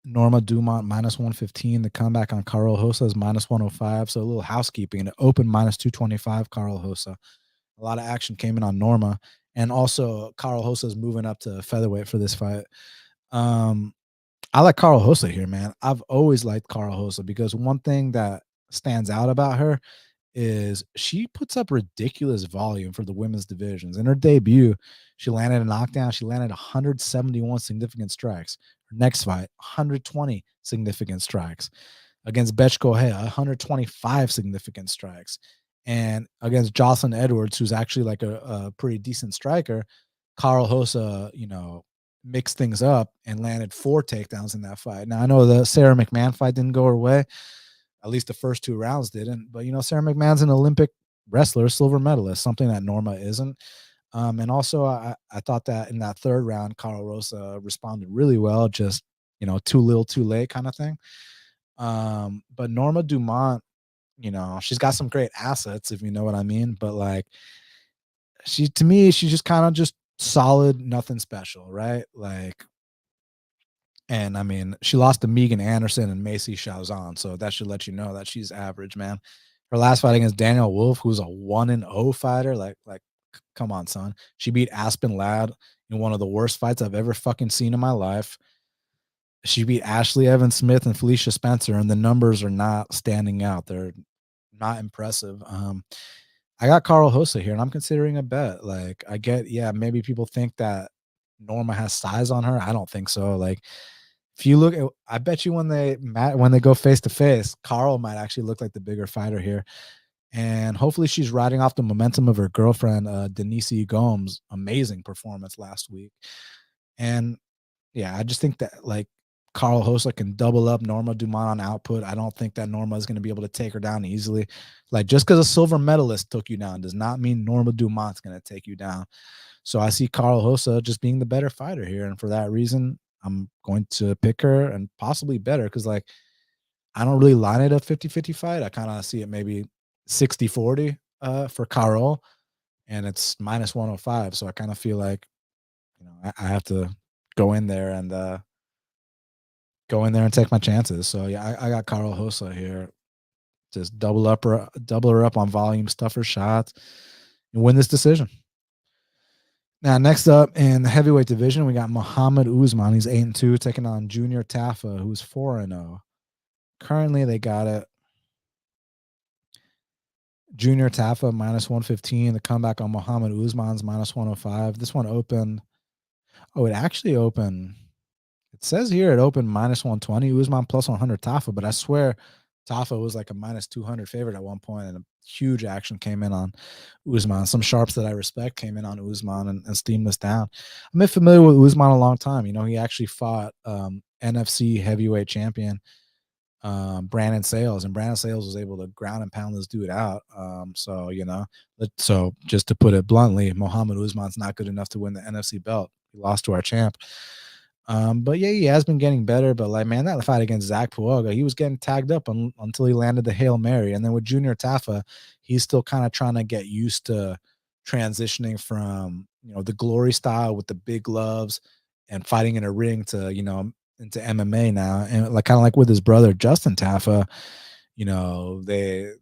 Norma Dumont minus 115. The comeback on Karol Rosa is minus 105. So a little housekeeping. An open minus 225. Karol Rosa. A lot of action came in on Norma, and also Karol Rosa is moving up to featherweight for this fight. I like Karol Rosa here, man. I've always liked Karol Rosa because one thing that stands out about her is she puts up ridiculous volume for the women's divisions. In her debut, she landed a knockdown. She landed 171 significant strikes. Her next fight, 120 significant strikes. Against Batgerel, 125 significant strikes. And against Jocelyn Edwards, who's actually like a pretty decent striker, Karol Rosa, mixed things up and landed 4 takedowns in that fight. Now, I know the Sarah McMahon fight didn't go her way. At least the first 2 rounds didn't. But, Sarah McMahon's an Olympic wrestler, silver medalist, something that Norma isn't. And also, I thought that in that 3rd round, Karol Rosa responded really well, just, too little, too late kind of thing. But Norma Dumont, she's got some great assets, if you know what I mean. But, like, to me, she's just kind of just solid, nothing special, right? Like, and I mean, she lost to Megan Anderson and Macy Chauzan, so that should let you know that she's average, man. Her last fight against Daniel Wolf, who's a 1-0 fighter, come on, son. She beat Aspen Ladd in one of the worst fights I've ever fucking seen in my life. She beat Ashley Evans Smith and Felicia Spencer, and the numbers are not standing out. They're not impressive. I got Karol Rosa here, and I'm considering a bet. Like, I get, yeah, maybe people think that Norma has size on her. I don't think so. Like, if you look at, I bet you when they go face to face, Karol might actually look like the bigger fighter here. And hopefully she's riding off the momentum of her girlfriend, Denise Gomes' amazing performance last week. And yeah, I just think that like Karol Rosa can double up Norma Dumont on output. I don't think that Norma is going to be able to take her down easily. Like, just because a silver medalist took you down does not mean Norma Dumont's going to take you down. So I see Karol Rosa just being the better fighter here. And for that reason, I'm going to pick her and possibly better because, like, I don't really line it a 50-50 fight. I kind of see it maybe 60-40 for Karol, and it's -105. So I kind of feel like, I have to go in there and take my chances. So yeah, I got Karol Rosa here. Just double her up on volume, stuff her shots, and win this decision. Now, next up in the heavyweight division, we got Mohammed Usman. He's 8-2, taking on Junior Tafa, who's 4-0. Currently, they got it. Junior Tafa -115. The comeback on Mohammed Usman's -105. This one opened. Oh, it actually opened. It says here it opened -120. Usman +100 Tafa, but I swear Tafa was like a -200 favorite at one point, and a huge action came in on Usman. Some sharps that I respect came in on Usman and steamed this down. I've been familiar with Usman a long time. He actually fought NFC heavyweight champion Brandon Sales, and Brandon Sales was able to ground and pound this dude out. So just to put it bluntly, Mohammed Usman's not good enough to win the NFC belt. He lost to our champ. But yeah, he has been getting better. But like, man, that fight against Zach Puelga, he was getting tagged up until he landed the Hail Mary. And then with Junior Tafa, he's still kind of trying to get used to transitioning from, the glory style with the big gloves and fighting in a ring to, into MMA now. And like, kind of like with his brother, Justin Tafa, the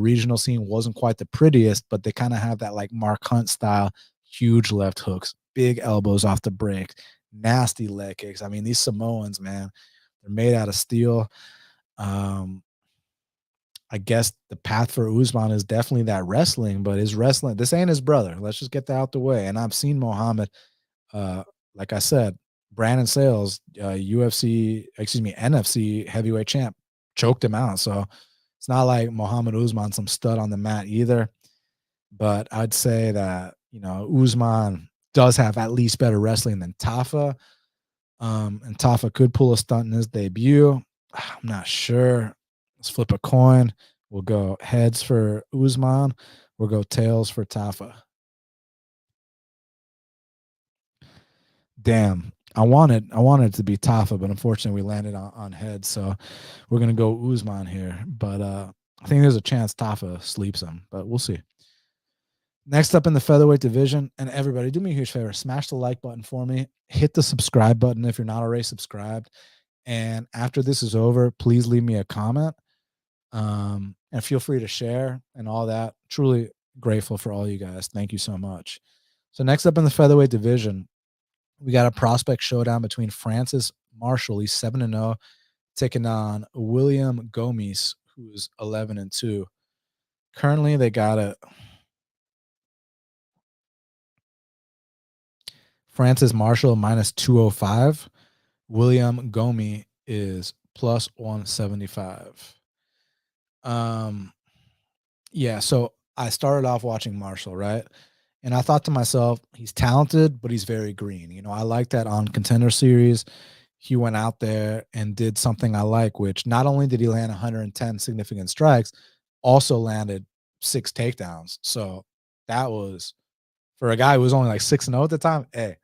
regional scene wasn't quite the prettiest, but they kind of have that like Mark Hunt style, huge left hooks, big elbows off the break, nasty leg kicks. I mean, these Samoans, man, they're made out of steel. I guess the path for Usman is definitely that wrestling, but his wrestling, this ain't his brother. Let's just get that out the way. And I've seen Mohammed, like I said, Brandon Sales, NFC heavyweight champ, choked him out. So it's not like Mohammed Usman, some stud on the mat either. But I'd say that, Usman does have at least better wrestling than Tafa. And Tafa could pull a stunt in his debut. I'm not sure. Let's flip a coin. We'll go heads for Usman. We'll go tails for Tafa. Damn. I wanted it to be Tafa, but unfortunately we landed on heads. So we're gonna go Usman here. But I think there's a chance Tafa sleeps him, but we'll see. Next up in the featherweight division, and everybody, do me a huge favor, smash the like button for me. Hit the subscribe button if you're not already subscribed. And after this is over, please leave me a comment. And feel free to share and all that. Truly grateful for all you guys. Thank you so much. So next up in the featherweight division, we got a prospect showdown between Francis Marshall, he's 7-0, taking on William Gomis, who's 11-2. Currently, they got it. Francis Marshall minus 205. William Gomis is plus 175. Um, yeah, so I started off watching Marshall, right? And I thought to myself, he's talented, but he's very green. I like that on Contender Series. He went out there and did something I like, which not only did he land 110 significant strikes, also landed 6 takedowns. So that was for a guy who was only like 6-0 at the time. Hey,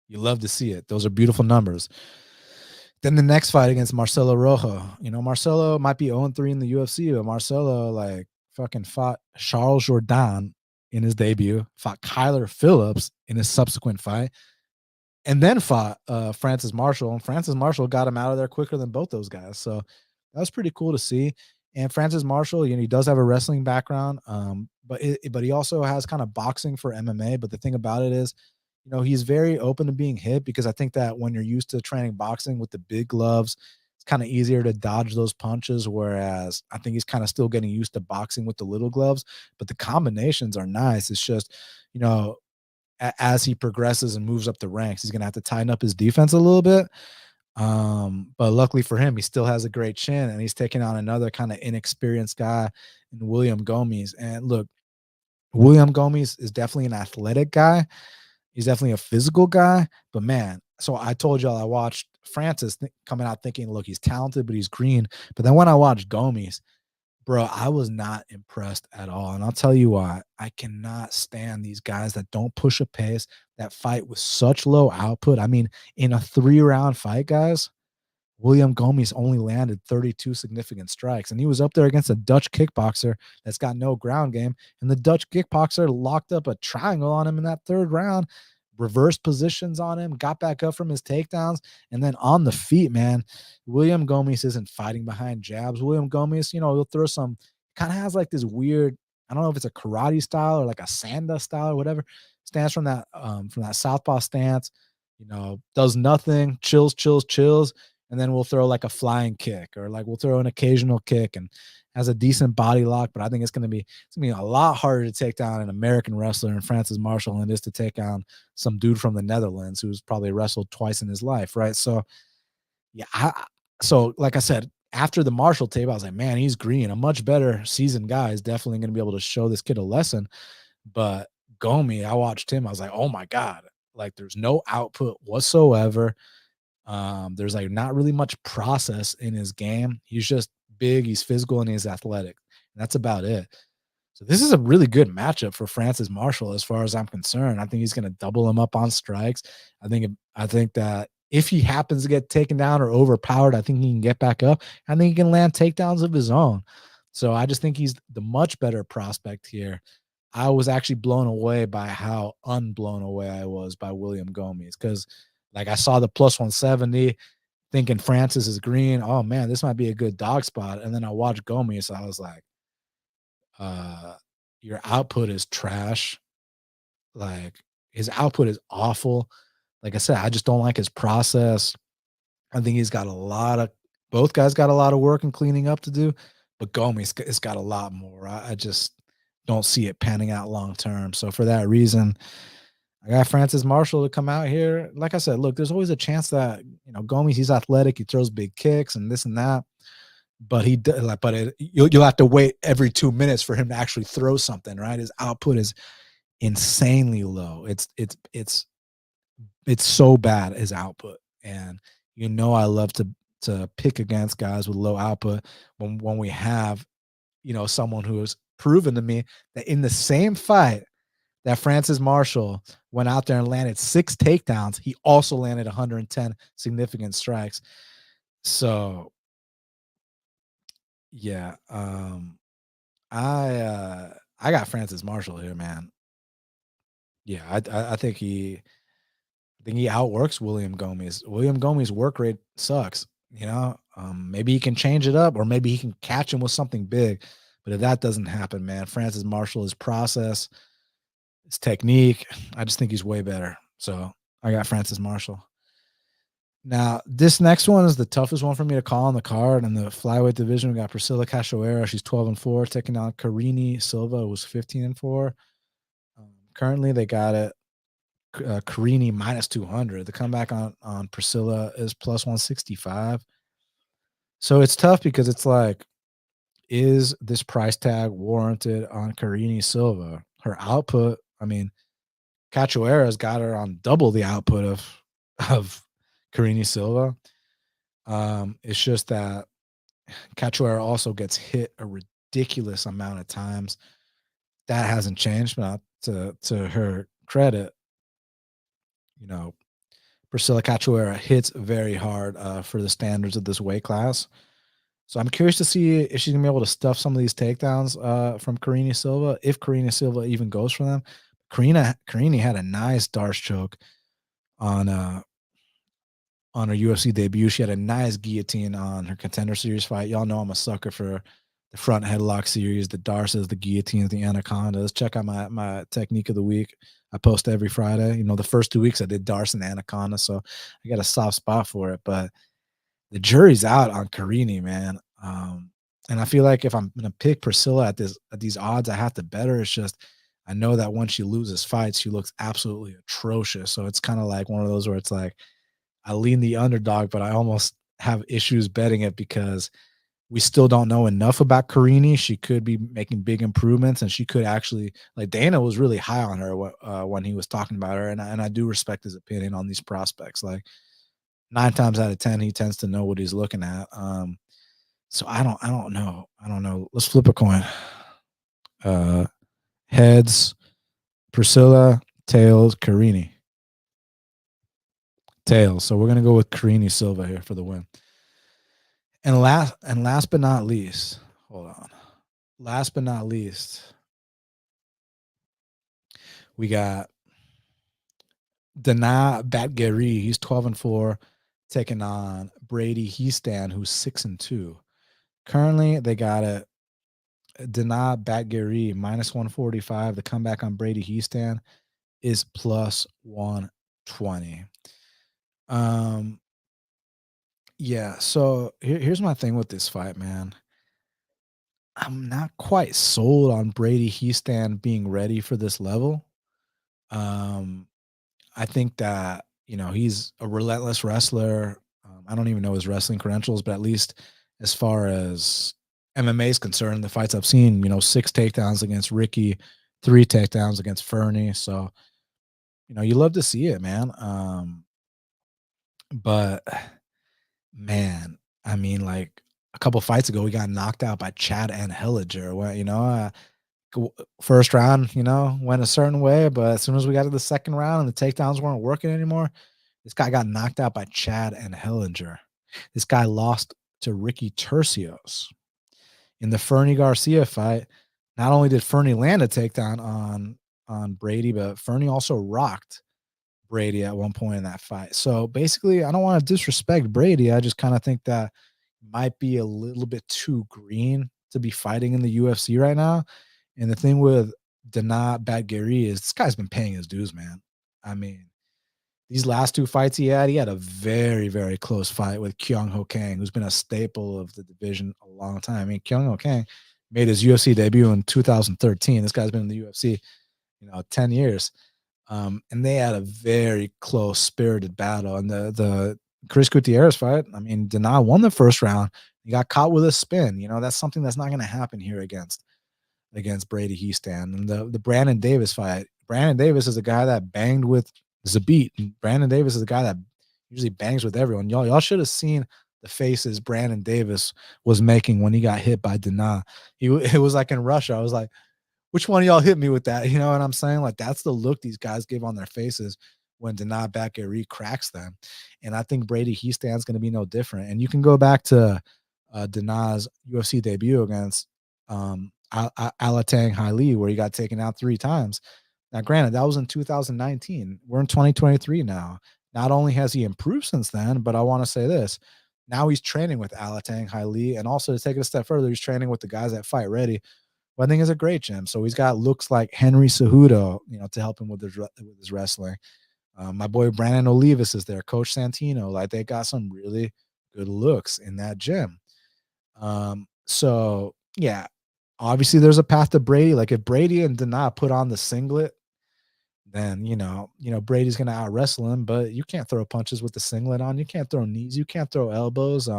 you love to see it. Those are beautiful numbers. Then the next fight against Marcelo Rojo. Marcelo might be 0-3 in the UFC, but Marcelo like fucking fought Charles Jourdain in his debut, fought Kyler Phillips in his subsequent fight, and then fought Francis Marshall. And Francis Marshall got him out of there quicker than both those guys. So that was pretty cool to see. And Francis Marshall, he does have a wrestling background, but he also has kind of boxing for MMA. But the thing about it is, he's very open to being hit, because I think that when you're used to training boxing with the big gloves, it's kind of easier to dodge those punches. Whereas I think he's kind of still getting used to boxing with the little gloves, but the combinations are nice. It's just, as he progresses and moves up the ranks, he's going to have to tighten up his defense a little bit. But luckily for him, he still has a great chin, and he's taking on another kind of inexperienced guy in William Gomis. And look, William Gomis is definitely an athletic guy. He's definitely a physical guy, but man, so I told y'all I watched Francis coming out thinking, look, he's talented, but he's green. But then when I watched Gomis, bro, I was not impressed at all. And I'll tell you why. I cannot stand these guys that don't push a pace, that fight with such low output. I mean, in a 3-round fight, guys, William Gomis only landed 32 significant strikes, and he was up there against a Dutch kickboxer that's got no ground game. And the Dutch kickboxer locked up a triangle on him in that 3rd round, reversed positions on him, got back up from his takedowns, and then on the feet, man. William Gomis isn't fighting behind jabs. William Gomis, he'll throw some, kind of has like this weird, I don't know if it's a karate style or like a sanda style or whatever, stands from that southpaw stance, does nothing, chills, and then we'll throw like a flying kick, or like we'll throw an occasional kick, and has a decent body lock. But I think it's gonna be a lot harder to take down an American wrestler in Francis Marshall than it is to take on some dude from the Netherlands who's probably wrestled twice in his life, right? So yeah, so like I said, after the Marshall tape, I was like, man, he's green. A much better seasoned guy is definitely gonna be able to show this kid a lesson. But Gomi, I watched him, I was like, oh my God, like there's no output whatsoever. There's like not really much process in his game. He's just big, he's physical, and he's athletic. And that's about it. So this is a really good matchup for Francis Marshall as far as I'm concerned. I think he's going to double him up on strikes. I think that if he happens to get taken down or overpowered, I think he can get back up. I think he can land takedowns of his own. So I just think he's the much better prospect here. I was actually blown away by how unblown away I was by William Gomis, because like I saw the plus 170, thinking Francis is green. Oh man, this might be a good dog spot. And then I watched Gomis, so I was like, your output is trash. Like his output is awful. Like I said, I just don't like his process. I think he's got both guys got a lot of work and cleaning up to do, but Gomis has got a lot more. I just don't see it panning out long term. So for that reason, I got Francis Marshall to come out here. Like I said, look, there's always a chance that Gomis, he's athletic, he throws big kicks and this and that, but you'll have to wait every 2 minutes for him to actually throw something, right? His output is insanely low. It's so bad, his output, and I love to pick against guys with low output when we have someone who has proven to me that in the same fight that Francis Marshall went out there and landed 6 takedowns, he also landed 110 significant strikes. So yeah, I got Francis Marshall here, man. Yeah, I think he outworks William Gomis. William Gomis' work rate sucks. Maybe he can change it up, or maybe he can catch him with something big. But if that doesn't happen, man, Francis Marshall, his process, his technique, I just think he's way better. So I got Francis Marshall. Now, this next one is the toughest one for me to call on the card. In the flyweight division, we got Priscilla Cachoeira. She's 12-4, taking on Karine Silva, who's 15-4. Currently, they got it Karine minus 200. The comeback on Priscilla is plus 165. So it's tough because it's like, is this price tag warranted on Karine Silva? Her output, I mean, Cachoeira's got her on double the output of Karine Silva. It's just that Cachoeira also gets hit a ridiculous amount of times. That hasn't changed, but to her credit, you know, Priscilla Cachoeira hits very hard for the standards of this weight class. So I'm curious to see if she's gonna be able to stuff some of these takedowns from Karine Silva, if Karine Silva even goes for them. Karine had a nice Darce choke on her UFC debut. She had a nice guillotine on her Contender Series fight. Y'all know I'm a sucker for the front headlock series, the Darces, the guillotines, the anacondas. Check out my technique of the week. I post every Friday. You know, the first 2 weeks I did Darce and anaconda, so I got a soft spot for it. But the jury's out on Karine, man. And I feel like if I'm gonna pick Priscilla at these odds, I have to bet her. It's just I know that when she loses fights, she looks absolutely atrocious. So it's kind of like one of those where it's like I lean the underdog, but I almost have issues betting it because we still don't know enough about Karine. She could be making big improvements, and she could actually like Dana was really high on her when he was talking about her, and I do respect his opinion on these prospects. Like 9 times out of 10, he tends to know what he's looking at. So I don't know. I don't know. Let's flip a coin. Heads, Priscilla, tails, Karine. Tails. So we're gonna go with Karine Silva here for the win. And last but not least, hold on. Last but not least, we got Danaa Batgerel. He's 12-4, taking on Brady Hiestand, who's 6-2. Currently, they got it. Danaa Batgerel minus 145. The comeback on Brady Hiestand is plus 120. Yeah, so here's my thing with this fight, man. I'm not quite sold on Brady Hiestand being ready for this level. Um, I think that, he's a relentless wrestler. I don't even know his wrestling credentials, but at least as far as MMA is concerned, the fights I've seen, 6 takedowns against Ricky, 3 takedowns against Fernie. So, you love to see it, man. But man, I mean, like a couple fights ago, we got knocked out by Chad and Helliger. Well, first round, went a certain way, but as soon as we got to the second round and the takedowns weren't working anymore, this guy got knocked out by Chad and Hellinger. This guy lost to Ricky Tercios. In the Fernie Garcia fight, not only did Fernie land a takedown on Brady, but Fernie also rocked Brady at one point in that fight. So basically, I don't want to disrespect Brady. I just kind of think that might be a little bit too green to be fighting in the UFC right now. And the thing with Danaa Batgerel is this guy's been paying his dues, man. I mean, these last 2 fights he had a very, very close fight with Kyung Ho Kang, who's been a staple of the division a long time. I mean, Kyung Ho Kang made his UFC debut in 2013. This guy's been in the UFC, 10 years. And they had a very close, spirited battle. And the Chris Gutierrez fight, I mean, Danaa won the first round. He got caught with a spin. That's something that's not going to happen here against Brady Hiestand. And the Brandon Davis fight, Brandon Davis is a guy that banged with Zabit. And Brandon Davis is a guy that usually bangs with everyone. Y'all should have seen the faces Brandon Davis was making when he got hit by Danaa. It was like in Russia. I was like, which one of y'all hit me with that? You know what I'm saying? Like, that's the look these guys give on their faces when Danaa Batgerel cracks them. And I think Brady Hiestand's going to be no different. And you can go back to Danaa's UFC debut against Alatang Haili, where he got taken out 3 times. Now, granted, that was in 2019. We're in 2023 now. Not only has he improved since then, but I want to say this. Now he's training with Alatang Haili, and also to take it a step further, he's training with the guys at Fight Ready, who I think is a great gym. So he's got looks like Henry Cejudo, to help him with his wrestling. My boy Brandon Olivas is there, Coach Santino. Like, they got some really good looks in that gym. So yeah, obviously there's a path to Brady. Like, if Brady and Danaa put on the singlet, then Brady's gonna out wrestle him. But you can't throw punches with the singlet on. You can't throw knees. You can't throw elbows.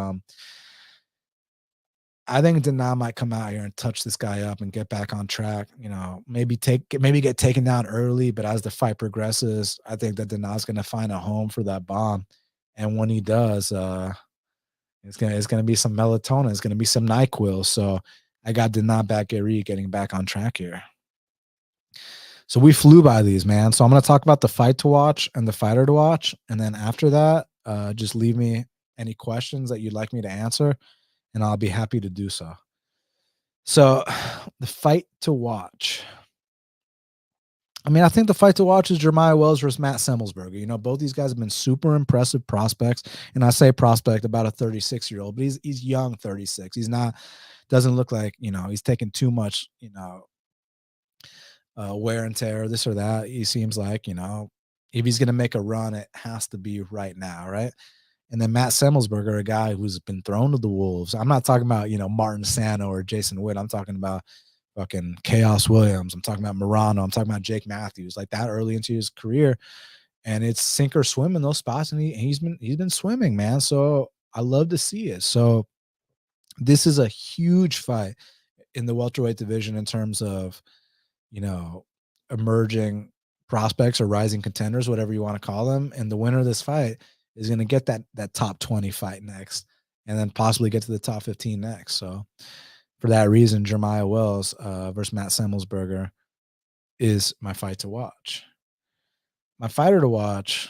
I think Danaa might come out here and touch this guy up and get back on track. Maybe get taken down early, but as the fight progresses, I think that Danaa's gonna find a home for that bomb. And when he does, it's gonna be some melatonin. It's gonna be some NyQuil. So I got Danaa Batgerel getting back on track here. So we flew by these, man. So I'm gonna talk about the fight to watch and the fighter to watch, and then after that, just leave me any questions that you'd like me to answer, and I'll be happy to do so. So the fight to watch. I mean, I think the fight to watch is Jeremiah Wells versus Matt Semelsberger. Both these guys have been super impressive prospects, and I say prospect about a 36-year-old, but he's young 36. He's not doesn't look like he's taking too much wear and tear, this or that. He seems like if he's gonna make a run, it has to be right now, right? And then Matt Semelsberger, a guy who's been thrown to the wolves. I'm not talking about Martin Sano or Jason Witt. I'm talking about fucking Chaos Williams. I'm talking about Morano. I'm talking about Jake Matthews, like that early into his career. And it's sink or swim in those spots, and he's been swimming, man. So I love to see it. So this is a huge fight in the welterweight division in terms of emerging prospects or rising contenders, whatever you want to call them. And the winner of this fight is going to get that top 20 fight next, and then possibly get to the top 15 next. So for that reason, Jeremiah Wells versus Matt Semelsberger is my fight to watch. My fighter to watch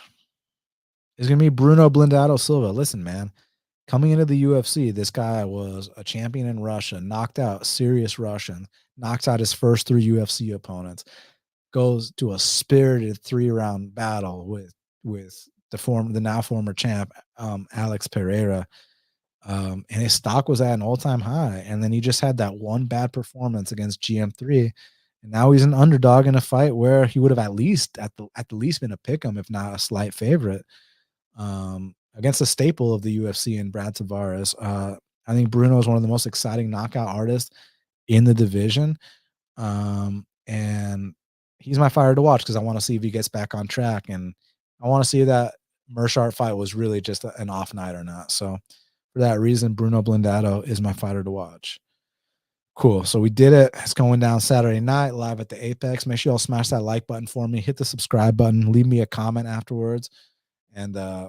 is going to be Bruno Blindado Silva. Listen, man, coming into the UFC, this guy was a champion in Russia, knocked out serious Russians, knocks out his first 3 UFC opponents, goes to a spirited 3-round battle with the now former champ, Alex Pereira. And his stock was at an all-time high. And then he just had that one bad performance against GM3. And now he's an underdog in a fight where he would have at the least been a pick'em, if not a slight favorite, against a staple of the UFC in Brad Tavares. I think Bruno is one of the most exciting knockout artists in the division. And he's my fighter to watch because I want to see if he gets back on track. And I want to see if that Mershart fight was really just an off night or not. So for that reason, Bruno Blindado is my fighter to watch. Cool. So we did it. It's going down Saturday night live at the Apex. Make sure y'all smash that like button for me. Hit the subscribe button. Leave me a comment afterwards. And I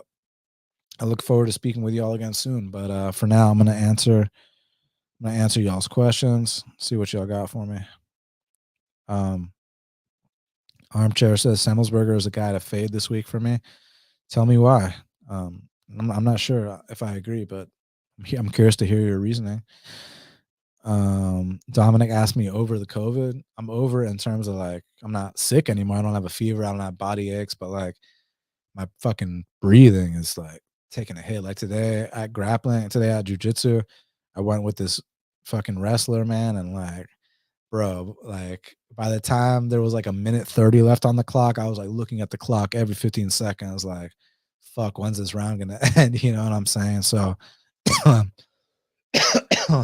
look forward to speaking with y'all again soon. But for now, I'm gonna answer y'all's questions. See what y'all got for me. Armchair says Semelsberger is a guy to fade this week for me. Tell me why. I'm not sure if I agree, but I'm curious to hear your reasoning. Dominic asked me over the COVID. I'm over it in terms of like I'm not sick anymore. I don't have a fever. I don't have body aches, but like my fucking breathing is like taking a hit. Like today at grappling, today at jujitsu, I went with this fucking wrestler, man, and like, bro, like by the time there was like a minute 30 left on the clock, I was like looking at the clock every 15 seconds, like, fuck, when's this round gonna end? You know what I'm saying? So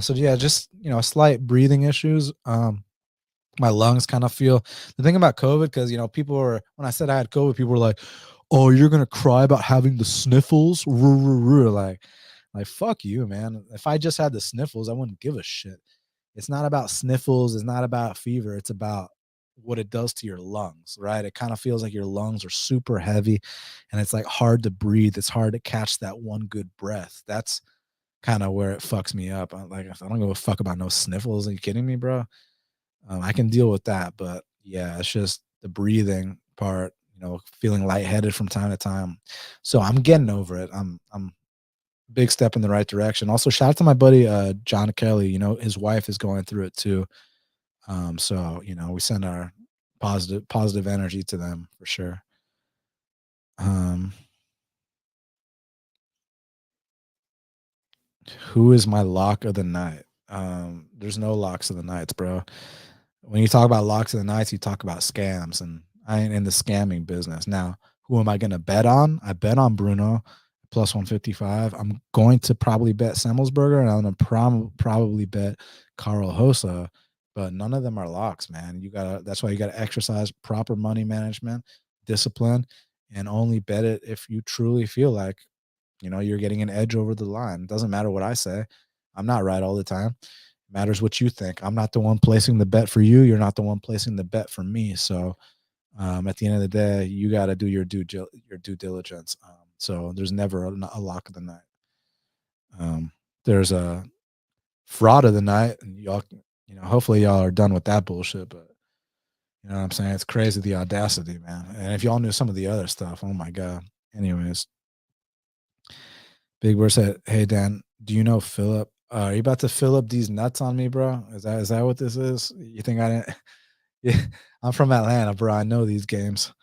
so yeah, just slight breathing issues. My lungs kind of feel the thing about COVID, because people were, when I said I had COVID, people were like, oh, you're gonna cry about having the sniffles. Like fuck you, man. If I just had the sniffles, I wouldn't give a shit. It's not about sniffles, it's not about fever, it's about what it does to your lungs, right? It kind of feels like your lungs are super heavy and it's like hard to breathe. It's hard to catch that one good breath. That's kind of where it fucks me up. I don't give a fuck about no sniffles. Are you kidding me, bro? I can deal with that, but yeah, it's just the breathing part, feeling lightheaded from time to time. So I'm getting over it. I'm big step in the right direction. Also, shout out to my buddy John Kelly. His wife is going through it too. So we send our positive energy to them for sure. Who is my lock of the night? There's no locks of the nights, bro. When you talk about locks of the nights, you talk about scams, and I ain't in the scamming business. Now, Who am I going to bet on? I bet on Bruno plus 155. I'm going to probably bet Semelsberger, and I'm going to probably bet Karol Rosa, but none of them are locks, man. That's why you got to exercise proper money management, discipline, and only bet it if you truly feel like, you're getting an edge over the line. It doesn't matter what I say. I'm not right all the time. It matters what you think. I'm not the one placing the bet for you. You're not the one placing the bet for me. So, at the end of the day, you got to do your due diligence. So there's never a lock of the night. There's a fraud of the night, and y'all, hopefully y'all are done with that bullshit. But you know what I'm saying? It's crazy, the audacity, man. And if y'all knew some of the other stuff, oh my god. Anyways, Big Bird said, "Hey Dan, do you know Philip? Are you about to fill up these nuts on me, bro? Is that what this is? You think I didn't? Yeah, I'm from Atlanta, bro. I know these games.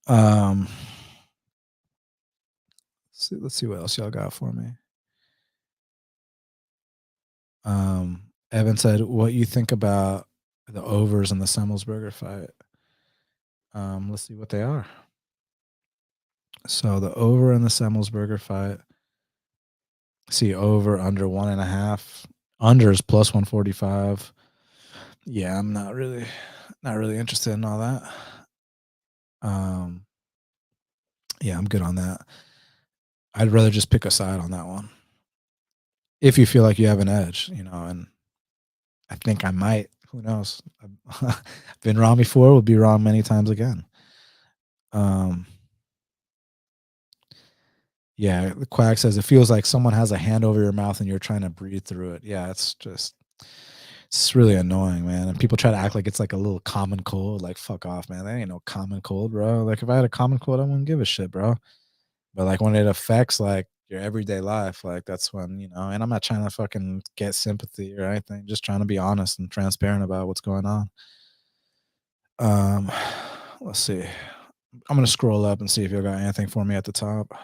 Um, let's see what else y'all got for me. Evan said, "What you think about the overs in the Semelsberger fight?" Let's see what they are. So the over in the Semelsberger fight. See over under 1.5. Unders plus 145. Yeah, I'm not really interested in all that. Yeah, I'm good on that. I'd rather just pick a side on that one. If you feel like you have an edge, and I think I might. Who knows? I've been wrong before. Will be wrong many times again. Yeah, the Quack says it feels like someone has a hand over your mouth and you're trying to breathe through it. Yeah, it's really annoying, man. And people try to act like it's like a little common cold. Like, fuck off, man. That ain't no common cold, bro. Like, if I had a common cold, I wouldn't give a shit, bro. But like when it affects like your everyday life, like that's when, and I'm not trying to fucking get sympathy or anything, just trying to be honest and transparent about what's going on. Let's see. I'm gonna scroll up and see if you got anything for me at the top.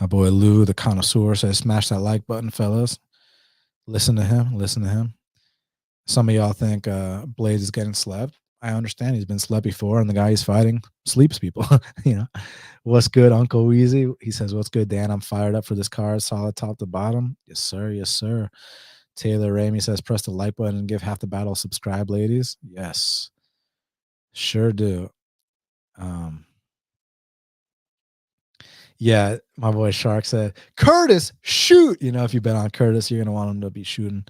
My boy Lou, the connoisseur, says, "Smash that like button, fellas. Listen to him. Listen to him." Some of y'all think Blaydes is getting slept. I understand he's been slept before, and the guy he's fighting sleeps people. What's good, Uncle Weezy? He says, "What's good, Dan? I'm fired up for this card. Solid top to bottom." Yes, sir. Yes, sir. Taylor Ramey says, "Press the like button and give half the battle. Subscribe, ladies." Yes, sure do. Yeah, my boy Shark said, "Curtis, shoot." If you bet on Curtis, you're going to want him to be shooting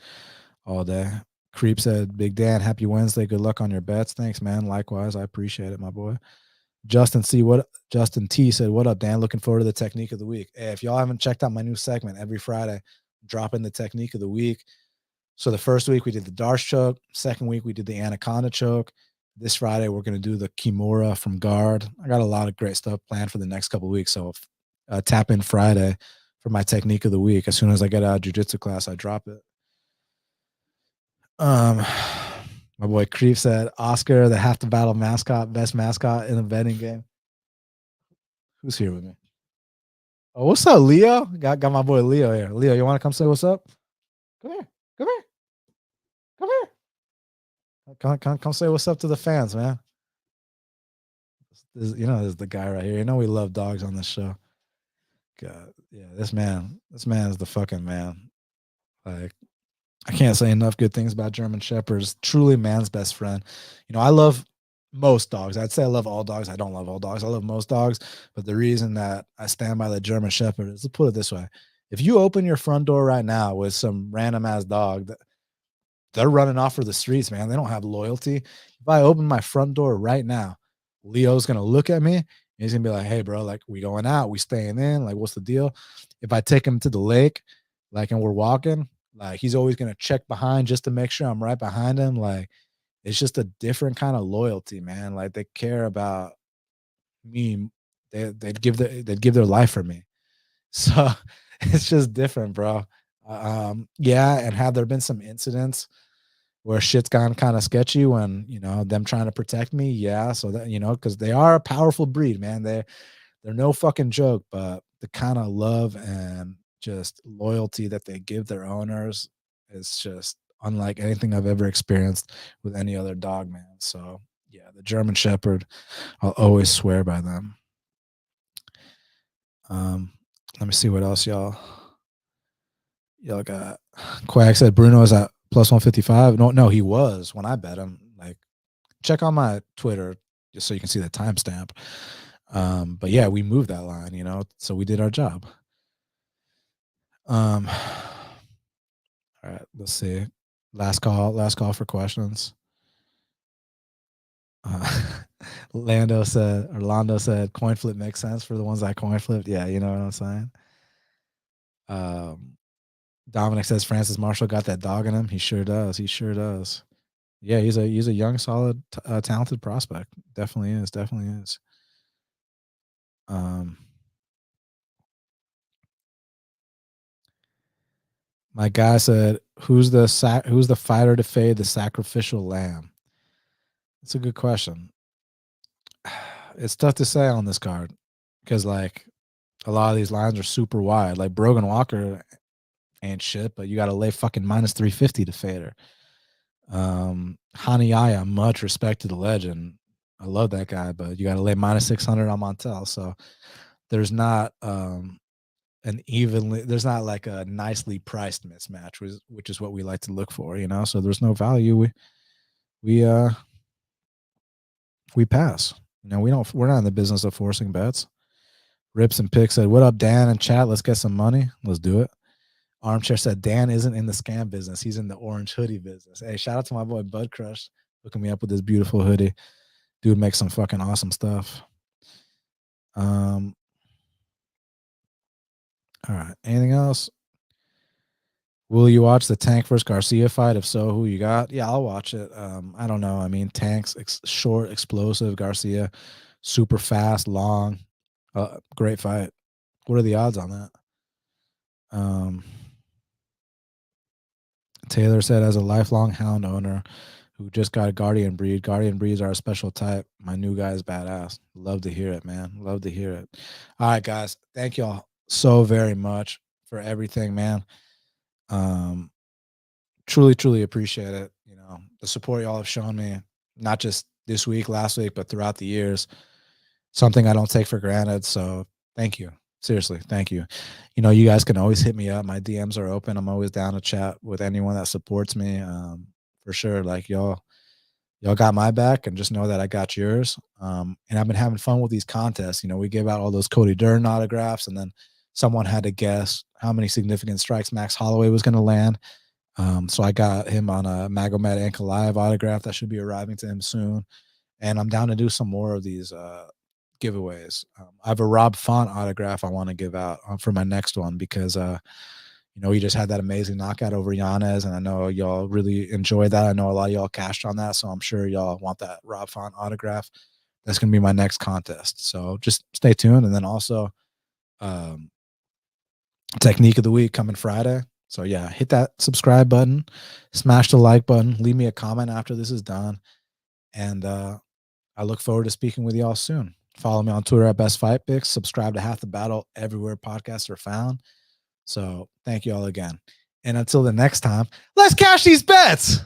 all day. Creep said, "Big Dan, happy Wednesday. Good luck on your bets." Thanks, man. Likewise. I appreciate it, my boy. Justin T said, "What up, Dan? Looking forward to the technique of the week." Hey, if y'all haven't checked out my new segment every Friday, dropping the technique of the week. So the first week we did the Darce choke. Second week we did the Anaconda choke. This Friday we're going to do the Kimura from guard. I got a lot of great stuff planned for the next couple of weeks. So tap in Friday for my technique of the week. As soon as I get out of jiu-jitsu class, I drop it. My boy Creep said, "Oscar, the half the battle mascot, best mascot in a betting game." Who's here with me? Oh, what's up, Leo? Got my boy Leo here. Leo, you want to come say what's up? Come here. Come here. Come here. Come say what's up to the fans, man. This is the guy right here. We love dogs on this show. God, yeah, this man is the fucking man. Like, I can't say enough good things about German Shepherds. Truly man's best friend. I love most dogs. I'd say I love all dogs. I don't love all dogs. I love most dogs. But the reason that I stand by the German Shepherd is, to put it this way. If you open your front door right now with some random ass dog, they're running off for the streets, man. They don't have loyalty. If I open my front door right now, Leo's going to look at me and he's going to be like, "Hey, bro, like, we going out? We staying in? Like, what's the deal?" If I take him to the lake, like, and we're walking, like, he's always going to check behind just to make sure I'm right behind him. Like, it's just a different kind of loyalty, man. Like, they care about me. They'd give their life for me. So it's just different, bro. Yeah. And have there been some incidents where shit's gone kind of sketchy when, them trying to protect me? Yeah. So that, because they are a powerful breed, man. They're no fucking joke, but the kind of love and just loyalty that they give their owners is just unlike anything I've ever experienced with any other dog, man. So Yeah, the German Shepherd. I'll always swear by them. Let me see what else y'all got. Quack said Bruno is at plus 155. No, he was when I bet him. Like, check on my Twitter just so you can see the timestamp. But yeah, we moved that line, so we did our job. All right, let's see. Last call for questions. Orlando said coin flip makes sense for the ones that coin flipped. Yeah, you know what I'm saying. Dominic says Francis Marshall got that dog in him. He sure does. Yeah, he's a young, solid, talented prospect. Definitely is. My guy said, "Who's the fighter to fade the sacrificial lamb?" It's a good question. It's tough to say on this card because like a lot of these lines are super wide. Like Brogan Walker ain't shit, but you got to lay fucking minus 350 to fade her. Yahya, much respect to the legend. I love that guy, but you got to lay minus 600 on Montel. So there's not there's not like a nicely priced mismatch, which is what we like to look for, So there's no value. We pass. We're not in the business of forcing bets. Rips and Pick said, "What up, Dan and chat? Let's get some money. Let's do it." Armchair said, "Dan isn't in the scam business. He's in the orange hoodie business." Hey, shout out to my boy Bud Crush hooking me up with this beautiful hoodie. Dude makes some fucking awesome stuff. All right. Anything else? Will you watch the Tank versus Garcia fight? If so, who you got? Yeah, I'll watch it. I don't know. I mean, Tank's short, explosive. Garcia, super fast, long. Great fight. What are the odds on that? Taylor said, as a lifelong hound owner who just got a guardian breed, guardian breeds are a special type. My new guy is badass. Love to hear it, man. Love to hear it. All right, guys. Thank y'all so very much for everything, man. Truly appreciate it. The support y'all have shown me, not just this week, last week, but throughout the years. Something I don't take for granted. So thank you. Seriously, thank you. You guys can always hit me up. My DMs are open. I'm always down to chat with anyone that supports me. For sure. Like y'all got my back, and just know that I got yours. And I've been having fun with these contests. We give out all those Cody Dern autographs, and then someone had to guess how many significant strikes Max Holloway was going to land. So I got him on a Magomed Ankalaev autograph that should be arriving to him soon. And I'm down to do some more of these giveaways. I have a Rob Font autograph I want to give out for my next one because he just had that amazing knockout over Yanez, and I know y'all really enjoyed that. I know a lot of y'all cashed on that, so I'm sure y'all want that Rob Font autograph. That's going to be my next contest. So just stay tuned. And then also technique of the week coming Friday. So yeah, hit that subscribe button, smash the like button, leave me a comment after this is done. And I look forward to speaking with y'all soon. Follow me on Twitter at Best Fight Picks. Subscribe to Half the Battle everywhere podcasts are found. So thank you all again. And until the next time, let's cash these bets.